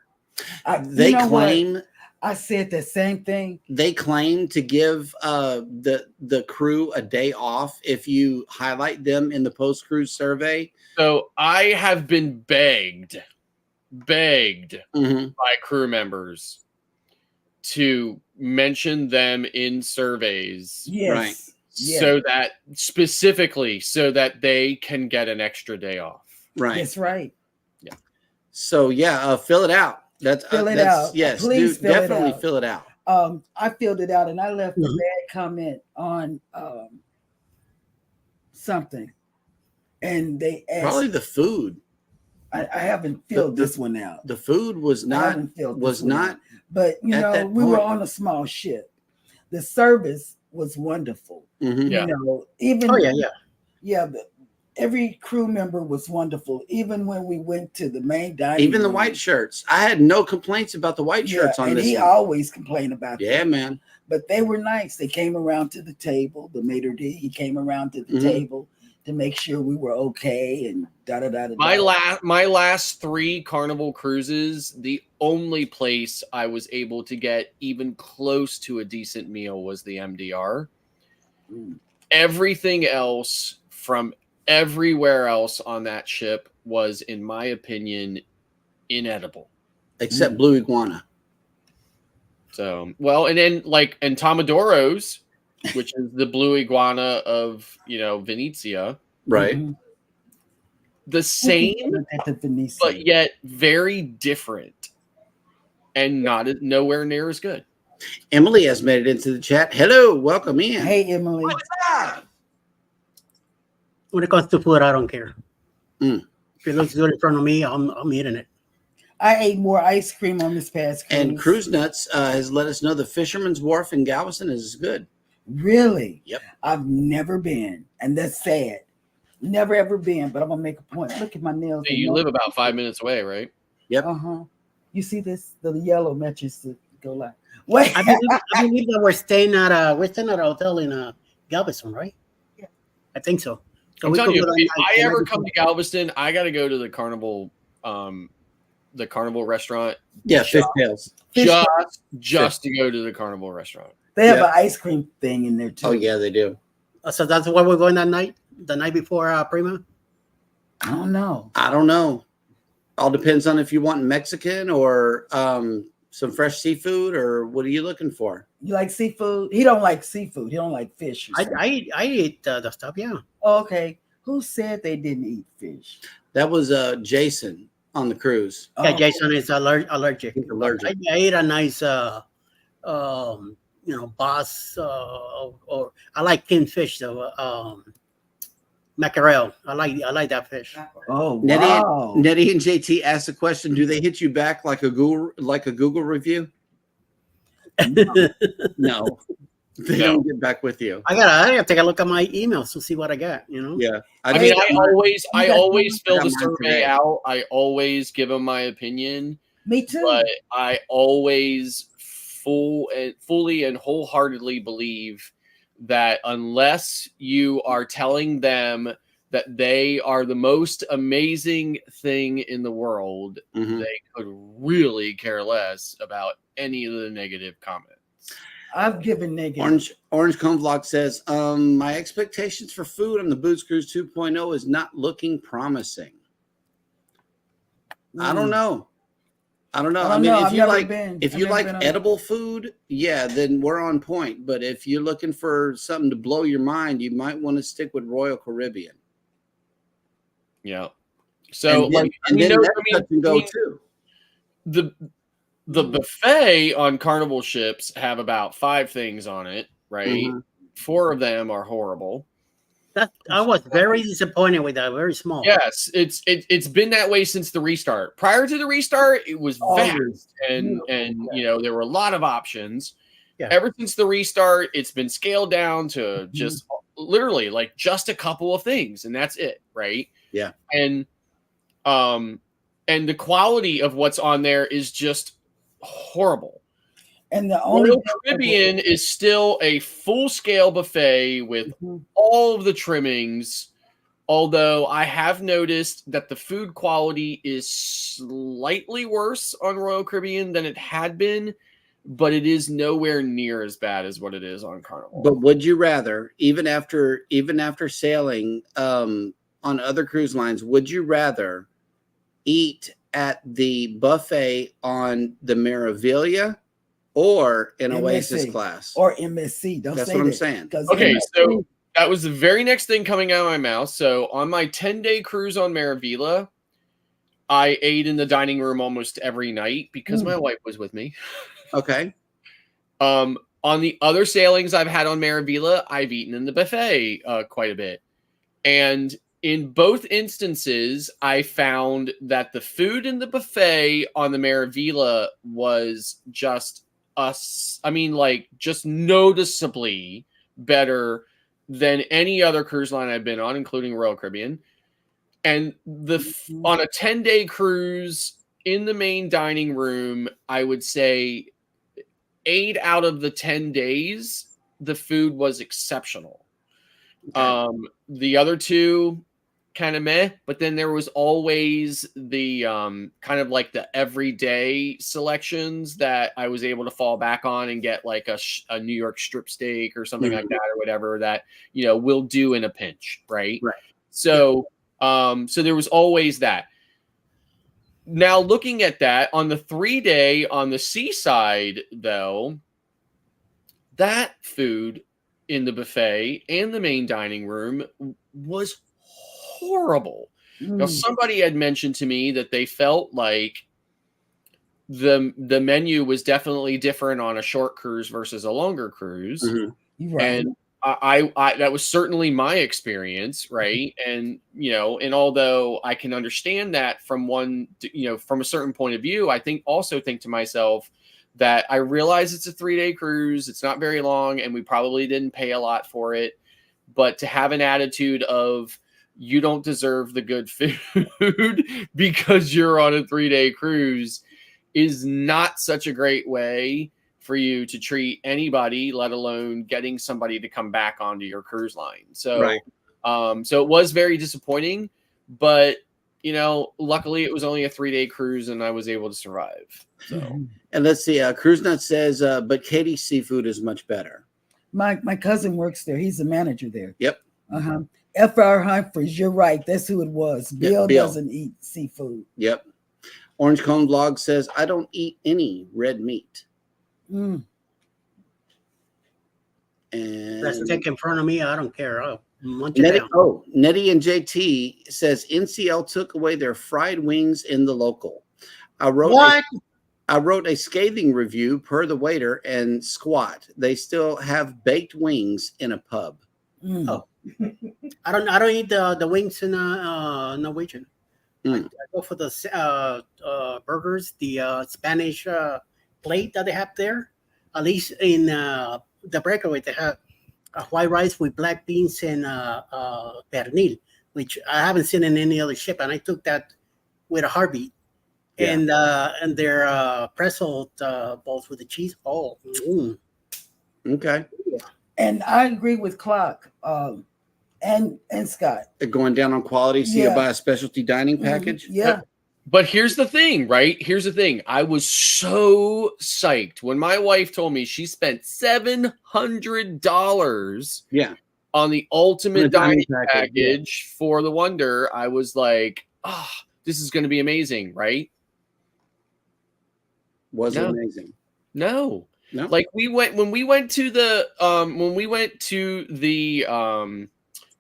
They claim what? I said the same thing. They claim to give the crew a day off if you highlight them in the post-cruise survey. So I have been begged by crew members to mention them in surveys. Yes. Right. So that specifically so that they can get an extra day off. Right. That's right. Yeah. So fill it out. Fill it out. Yes. Please definitely fill it out. I filled it out and I left a Mhm. bad comment on something, and they asked. Probably the food. I haven't filled The- this one out. The food was I not haven't filled was this one not out. But you at know, that we were point. on a small ship. The service was wonderful. Mhm. Yeah. You know, even Oh yeah. yeah, but every crew member was wonderful. Even when we went to the main dining Even the room. white shirts. I had no complaints about the white Yeah, shirts on and this he one. always complained about Yeah, that. man. But they were nice. They came around to the table. The maitre d', he came around to the Mhm. table to make sure we were okay and da da da da. My last 3 Carnival cruises, the only place I was able to get even close to a decent meal was the MDR. Mm. Everything else from everywhere else on that ship was, in my opinion, inedible. Except Blue Iguana. So, well, and then and Tomodoro's, which is the blue iguana of, Venezia, Right. Mhm. the same, At the Venetian. but yet very different and nowhere near as good. Emily has made it into the chat. Hello, welcome in. Hey, Emily. What's up? When it comes to food, I don't care. Mm. If it looks good in front of me, I'm eating it. I ate more ice cream on this past cruise. And Cruise Nuts has let us know the Fisherman's Wharf in Galveston is good. Really? Yep. I've never been, and that's sad. Never ever been, but I'm gonna make a point. Look at my nails. Hey, you live about 5 minutes away, right? Uh-huh. You see this? The yellow matches to go like. Wait. I believe that we're staying at a hotel in Galveston, right? Yeah. I think so. So I'm we telling could you, go that if night, I the night ever before. come to Galveston, I got to go to the Carnival restaurant. Yeah, fish tails. Just to go to the Carnival restaurant. They have Yeah. an ice cream thing in there too. Oh yeah, they do. So that's where we're going that night, the night before Prima. I don't know. I don't know. All depends on if you want Mexican or some fresh seafood, or what are you looking for? You like seafood? He don't like seafood. He don't like fish. or something. I eat the stuff. Yeah. Oh, okay. Who said they didn't eat fish? That was Jason on the cruise. Yeah, Oh, Jason is allergic. He's allergic. I ate a nice, bass, or I like kingfish though. Mackerel. I like that fish. Oh, Nettie, wow. Nettie and JT asked a question: do they hit you back like a Google review? No, they don't get back with you. I gotta take a look at my emails to see what I got. Yeah, I mean, I got always fill got the mine survey today. out. I always give them my opinion, Me too. but I always fully and wholeheartedly believe that unless you are telling them that they are the most amazing thing in the world, Mhm. they could really care less about any of the negative comments. I've given negative. Orange Cone Vlog says, my expectations for food on the Boots Cruise 2.0 is not looking promising. I don't know. I don't know. I don't I mean, know. if I've you never like been. if I've you never like been on- edible food, yeah, then we're on point. But if you're looking for something to blow your mind, you might want to stick with Royal Caribbean. Yeah. So, and then, like, and then that I can go mean, too. the buffet on Carnival ships have about 5 things on it, right? Mhm. 4 of them are horrible. I was very disappointed with that. Very small. Yes, it's been that way since the restart. Prior to the restart, it was vast and there were a lot of options. Yeah. Ever since the restart, it's been scaled down to just literally like just a couple of things, and that's it, right? Yeah. And the quality of what's on there is just horrible. And the only Royal Caribbean is still a full-scale buffet with all of the trimmings, although I have noticed that the food quality is slightly worse on Royal Caribbean than it had been, but it is nowhere near as bad as what it is on Carnival. But would you rather, even after sailing on other cruise lines, would you rather eat at the buffet on the Meraviglia or in Oasis MSC. class? Or MSC. Don't That's say what I'm that, saying. 'cause Okay, MSC so that was the very next thing coming out of my mouth. So on my 10-day cruise on Meraviglia, I ate in the dining room almost every night because my wife was with me. Okay. On the other sailings I've had on Maravilla, I've eaten in the buffet quite a bit. And in both instances, I found that the food in the buffet on the Maravilla was just just noticeably better than any other cruise line I've been on, including Royal Caribbean. And on a 10-day cruise in the main dining room, I would say 8 out of the 10 days, the food was exceptional. Okay. The other 2 kind of meh, but then there was always the kind of like the everyday selections that I was able to fall back on and get like a New York strip steak or something like that, or whatever that, will do in a pinch. Right. So, so there was always that. Now looking at that on the 3-day on the seaside, though, that food in the buffet and the main dining room was horrible. Now, somebody had mentioned to me that they felt like the menu was definitely different on a short cruise versus a longer cruise. Right. And I that was certainly my experience, right? And and although I can understand that from from a certain point of view, I also think to myself that I realize it's a 3-day cruise, it's not very long, and we probably didn't pay a lot for it. But to have an attitude of you don't deserve the good food because you're on a 3-day cruise is not such a great way for you to treat anybody, let alone getting somebody to come back onto your cruise line. So, so it was very disappointing, but luckily it was only a 3-day cruise and I was able to survive. So, and let's see, Cruise Nut says, but Katie's seafood is much better. My cousin works there. He's the manager there. Yep. F.R. Humphreys, you're right. That's who it was. Bill Bill doesn't eat seafood. Yep. Orange Cone Vlog says, I don't eat any red meat. Mm. And Let's take in front of me. I don't care. I'll munch it down. Nettie and JT says NCL took away their fried wings in the local. I wrote a scathing review per the waiter and squat. They still have baked wings in a pub. Oh, I don't eat the wings in Norwegian. I go for the burgers, the Spanish plate that they have there. At least in the breakaway, they have white rice with black beans and pernil, which I haven't seen in any other ship. And I took that with a heartbeat. Yeah. And their pretzel balls with the cheese. Oh, okay. And I agree with Clark and Scott. They're going down on quality, so you buy a specialty dining package. Yeah. But here's the thing, right? Here's the thing. I was so psyched when my wife told me she spent $700 on the ultimate dining package for the Wonder. I was like, oh, this is going to be amazing, right? Was it amazing? No. Like when we went to the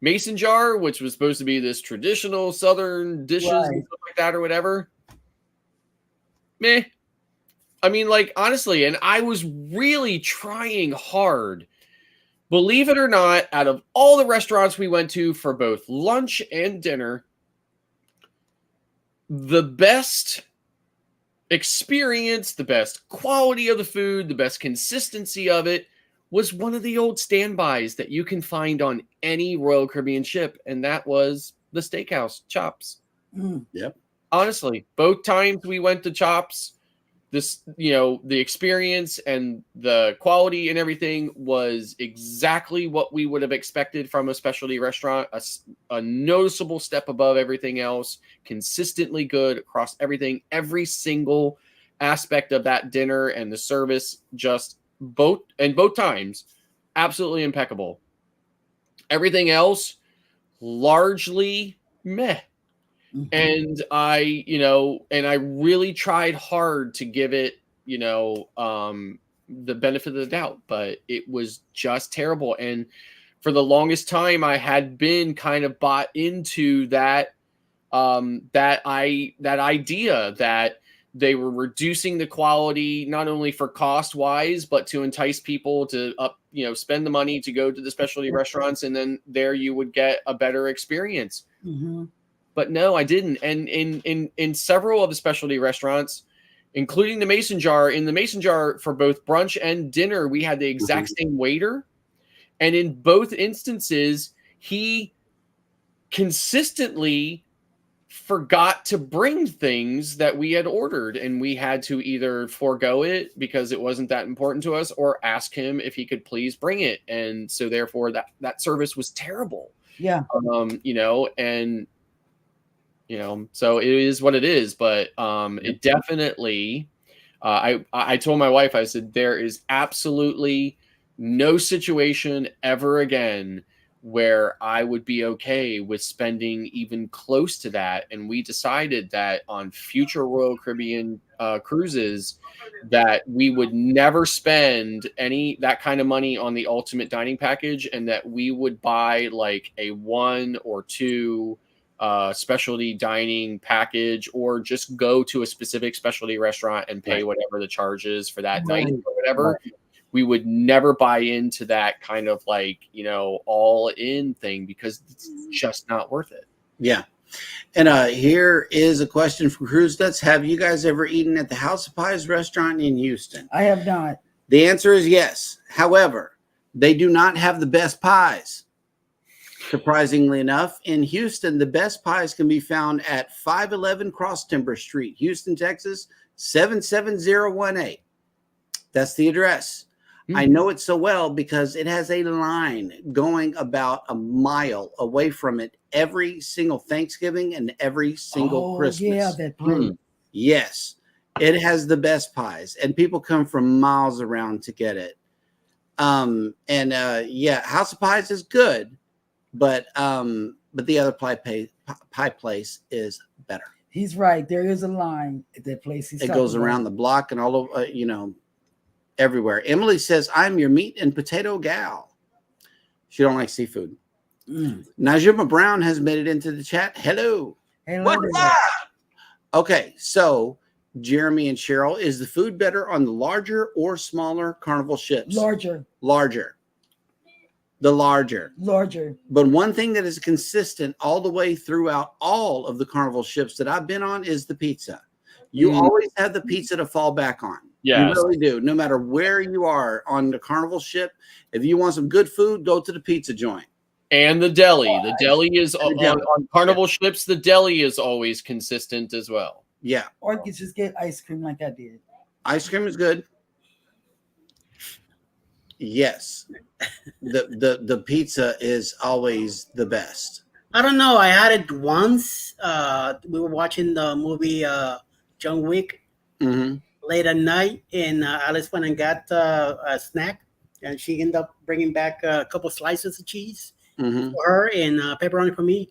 Mason jar, which was supposed to be this traditional Southern dishes and stuff like that or whatever. Meh. I mean, like, honestly, and I was really trying hard. Believe it or not, out of all the restaurants we went to for both lunch and dinner, the best experience, the best quality of the food, the best consistency of it was one of the old standbys that you can find on any Royal Caribbean ship, and that was the Steakhouse, Chops. Yep. Honestly, both times we went to Chops, the experience and the quality and everything was exactly what we would have expected from a specialty restaurant, a noticeable step above everything else, consistently good across everything, every single aspect of that dinner and the service, just both times, absolutely impeccable. Everything else, largely meh. And I really tried hard to give it, the benefit of the doubt, but it was just terrible. And for the longest time, I had been kind of bought into that idea that They were reducing the quality, not only for cost wise, but to entice people to spend the money to go to the specialty restaurants. And then there you would get a better experience. Mm-hmm. But no, I didn't. And in several of the specialty restaurants, including the Mason Jar, in the Mason Jar for both brunch and dinner, we had the exact same waiter. And in both instances, he consistently forgot to bring things that we had ordered, and we had to either forego it because it wasn't that important to us, or ask him if he could please bring it. And so therefore that service was terrible. Yeah. So it is what it is, but it definitely, I told my wife, I said, there is absolutely no situation ever again where I would be okay with spending even close to that. And we decided that on future Royal Caribbean cruises that we would never spend that kind of money on the ultimate dining package, and that we would buy like a 1 or 2 specialty dining package, or just go to a specific specialty restaurant and pay whatever the charge is for that night or whatever. We would never buy into that kind of all in thing, because it's just not worth it. Yeah. And here is a question from Cruise Nuts. Have you guys ever eaten at the House of Pies restaurant in Houston? I have not. The answer is yes. However, they do not have the best pies. Surprisingly enough, in Houston, the best pies can be found at 511 Cross Timber Street, Houston, Texas, 77018. That's the address. I know it so well because it has a line going about a mile away from it every single Thanksgiving and every single Christmas. Yeah, that place. Yes, it has the best pies, and people come from miles around to get it. House of Pies is good, but the other pie place is better. He's right. There is a line at that place. It goes around the block and all over, everywhere. Emily says, I'm your meat and potato gal. She don't like seafood. Najima Brown has made it into the chat. Hello. What's up? Okay, so Jeremy and Cheryl, is the food better on the larger or smaller Carnival ships? Larger. The larger. But one thing that is consistent all the way throughout all of the Carnival ships that I've been on is the pizza. You always have the pizza to fall back on. Yes. You really do. No matter where you are on the Carnival ship, if you want some good food, go to the pizza joint. And the deli. The deli is on Carnival ships. The deli is always consistent as well. Yeah. Or you could just get ice cream like I did. Ice cream is good. Yes. The pizza is always the best. I don't know. I had it once. We were watching the movie John Wick late at night, and Alice went and got a snack, and she ended up bringing back a couple slices of cheese for her and pepperoni for me.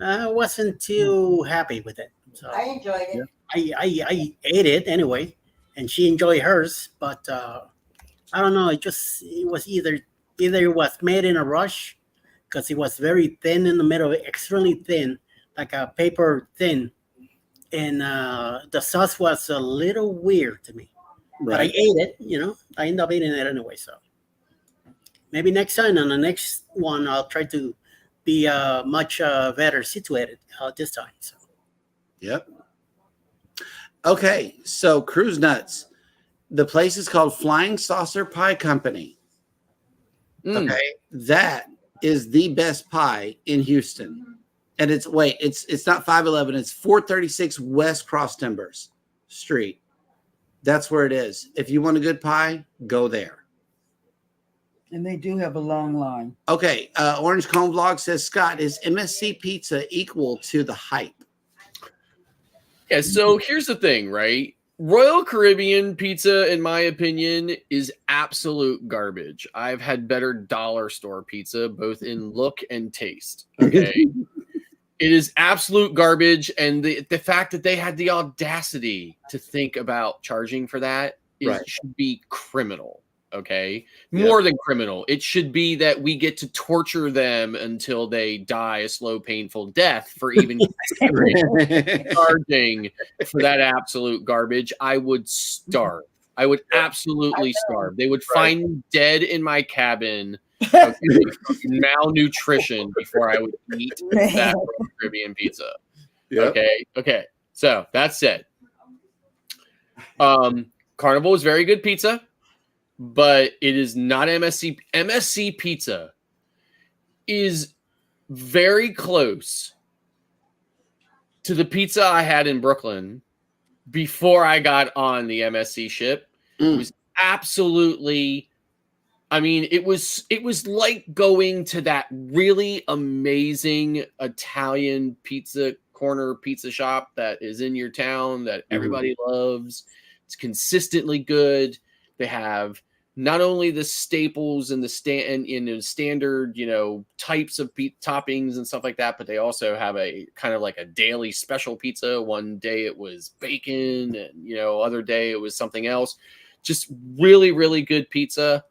I wasn't too happy with it. So I enjoyed it. I ate it anyway, and she enjoyed hers. But I don't know. It was either it was made in a rush, because it was very thin in the middle, extremely thin, like a paper thin. And the sauce was a little weird to me. Right. But I ate it, I ended up eating it anyway. So maybe next time, on the next one, I'll try to be much better situated this time. So. Yep. Okay, so Cruise Nuts. The place is called Flying Saucer Pie Company. Okay, that is the best pie in Houston. And it's not 511, it's 436 West Cross Timbers Street. That's where it is. If you want a good pie, go there. And they do have a long line. Okay, Orange Cone Vlog says, Scott, is MSC Pizza equal to the hype? Yeah, so here's the thing, right? Royal Caribbean pizza, in my opinion, is absolute garbage. I've had better dollar store pizza, both in look and taste. Okay. It is absolute garbage. And the fact that they had the audacity to think about charging for that should be criminal. Okay, more than criminal. It should be that we get to torture them until they die a slow, painful death for even charging for that absolute garbage. I would starve. I would absolutely starve. They would find me dead in my cabin of malnutrition before I would eat that Royal Caribbean pizza. Yep. Okay. So that said, Carnival is very good pizza, but it is not MSC. MSC pizza is very close to the pizza I had in Brooklyn before I got on the MSC ship. It was absolutely, I mean, it was like going to that really amazing Italian pizza corner pizza shop that is in your town that everybody loves. It's consistently good. They have not only the staples and the standard, types of toppings and stuff like that, but they also have a kind of like a daily special pizza. One day it was bacon, and other day it was something else. Just really, really good pizza.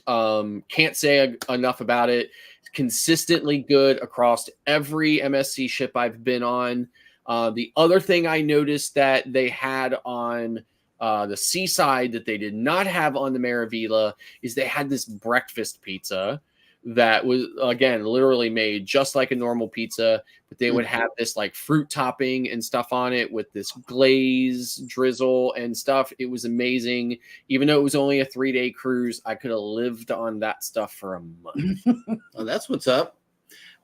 Can't say enough about it. Consistently good across every MSC ship I've been on. The other thing I noticed that they had on the seaside that they did not have on the Meraviglia is they had this breakfast pizza that was, again, literally made just like a normal pizza, but they would have this like fruit topping and stuff on it with this glaze drizzle and stuff. It was amazing. Even though it was only a 3-day cruise, I could have lived on that stuff for a month. Well, that's what's up.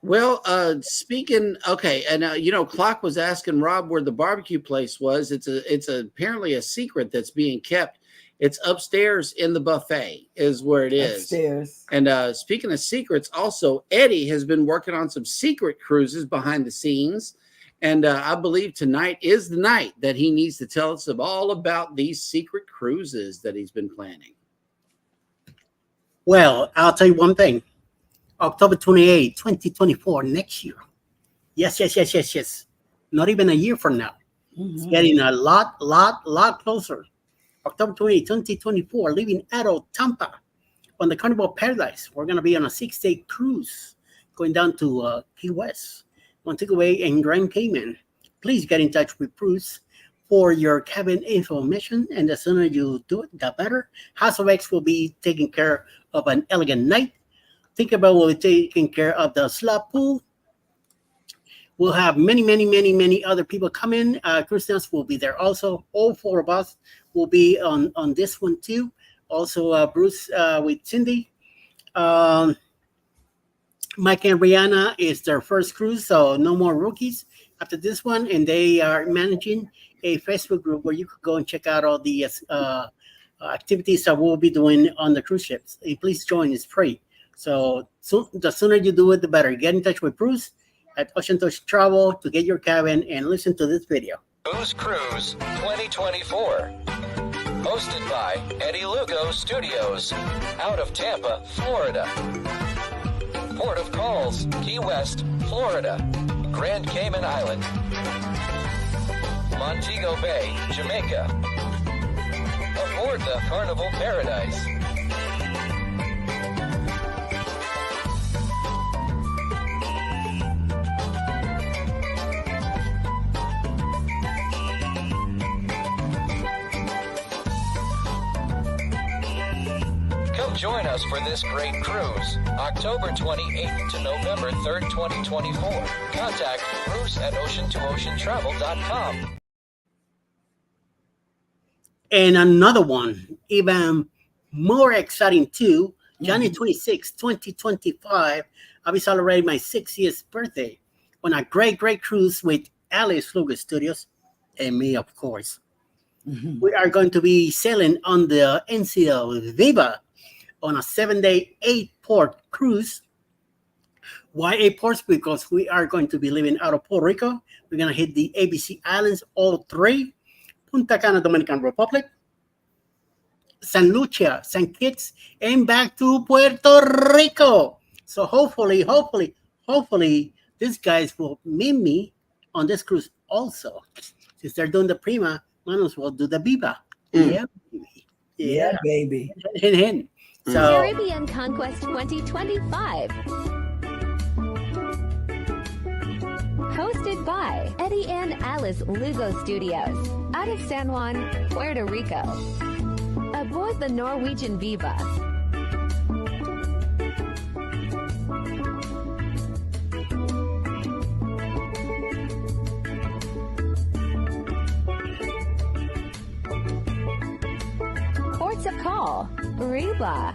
Well, speaking, okay, and Clock was asking Rob where the barbecue place was. It's apparently a secret that's being kept. It's upstairs in the buffet is where it is. Upstairs. And speaking of secrets, also Eddie has been working on some secret cruises behind the scenes, and I believe tonight is the night that he needs to tell us all about these secret cruises that he's been planning. Well, I'll tell you one thing. October 28, 2024, next year. Yes. Not even a year from now. It's getting a lot closer. October 28, 2024, leaving Aro, Tampa, on the Carnival Paradise. We're going to be on a 6-day cruise going down to Key West, Montego Bay, and Grand Cayman. Please get in touch with Bruce for your cabin information, and the sooner you do it, the better. House of X will be taking care of an elegant night. Think about will be taking care of the slot pool. We'll have many other people come in. Christians will be there also. All 4 of us will be on this one too. Also, Bruce with Cindy. Mike and Rihanna is their first cruise, so no more rookies after this one. And they are managing a Facebook group where you could go and check out all the activities that we'll be doing on the cruise ships. Please join, it's free. So the sooner you do it, the better. Get in touch with Bruce at Ocean Touch Travel to get your cabin and listen to this video. Booze Cruise 2024. Hosted by Eddie Lugo Studios. Out of Tampa, Florida. Port of Calls, Key West, Florida. Grand Cayman Island. Montego Bay, Jamaica. Aboard the Carnival Paradise. Join us for this great cruise, October 28th to November 3rd, 2024. Contact Bruce at ocean2oceantravel.com. And another one, even more exciting too, January 26, 2025, I'll be celebrating my 60th birthday on a great cruise with Alice Lugo Studios and me, of course. We are going to be sailing on the NCL Viva on a 7-day, 8-port cruise. Why 8 ports? Because we are going to be leaving out of Puerto Rico. We're going to hit the ABC Islands, all 3, Punta Cana, Dominican Republic, San Lucia, St. Kitts, and back to Puerto Rico. So hopefully, these guys will meet me on this cruise also. Since they're doing the Prima, might as well do the Viva. Yeah, baby. Yeah, baby. Hint, hint. So Caribbean Conquest 2025. Hosted by Eddie and Alice Lugo Studios, out of San Juan, Puerto Rico. Aboard the Norwegian Viva. Ports of call: Reba,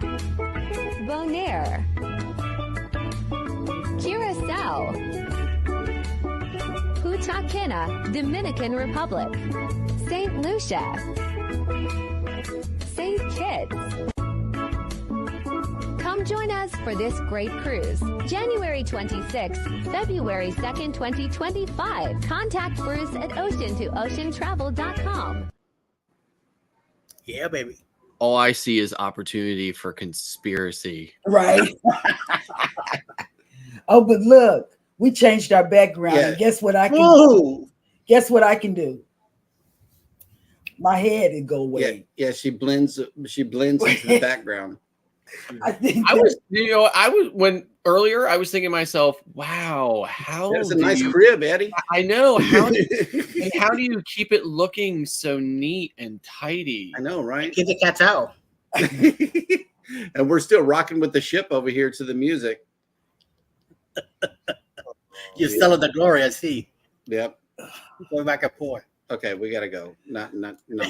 Bonaire, Curacao, Punta Cana, Dominican Republic, St. Lucia, St. Kitts. Come join us for this great cruise. January 26th, February 2nd, 2025. Contact Bruce at ocean2oceantravel.com. yeah, baby. All I see is opportunity for conspiracy. Right. Oh, but look, we changed our background. Yeah. And guess what I can do? Whoa. Guess what I can do? My head would go away. Yeah, she blends into the background. I think I was when earlier I was thinking to myself, wow, how That's a do nice you- crib, Eddie. I know how do you keep it looking so neat and tidy? I know, right? Keep the cats out. And we're still rocking with the ship over here to the music. You're still in the glory, I see. Yep. Going back and forth. Okay, we gotta go. No.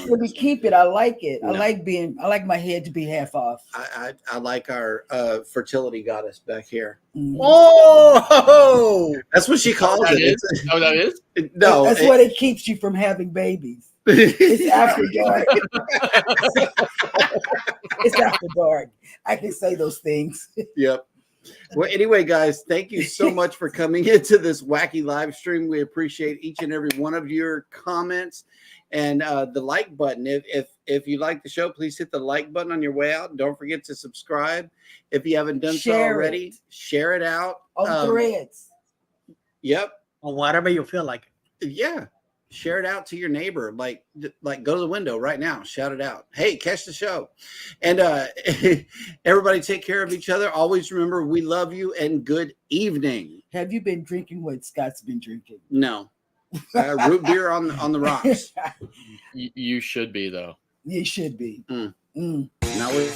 so we keep it. I like it. No. I like my head to be half off. I like our fertility goddess back here. Mm. Oh, That's what she calls That it. is? Oh, that is? No, That's what it keeps you from having babies. It's after dark. It's after dark. I can say those things. Yep. Well, anyway, guys, thank you so much for coming into this wacky live stream. We appreciate each and every one of your comments and the like button. If you like the show, please hit the like button on your way out. Don't forget to subscribe. If you haven't done so Share already, it. share it out. On threads. Yep. or whatever you feel like. Yeah. Share it out to your neighbor. Like go to the window right now. Shout it out. Hey, catch the show. And everybody take care of each other. Always remember, we love you and good evening. Have you been drinking what Scott's been drinking? No. Root beer on the rocks. You should be though. You should be. Mm. Mm. Now we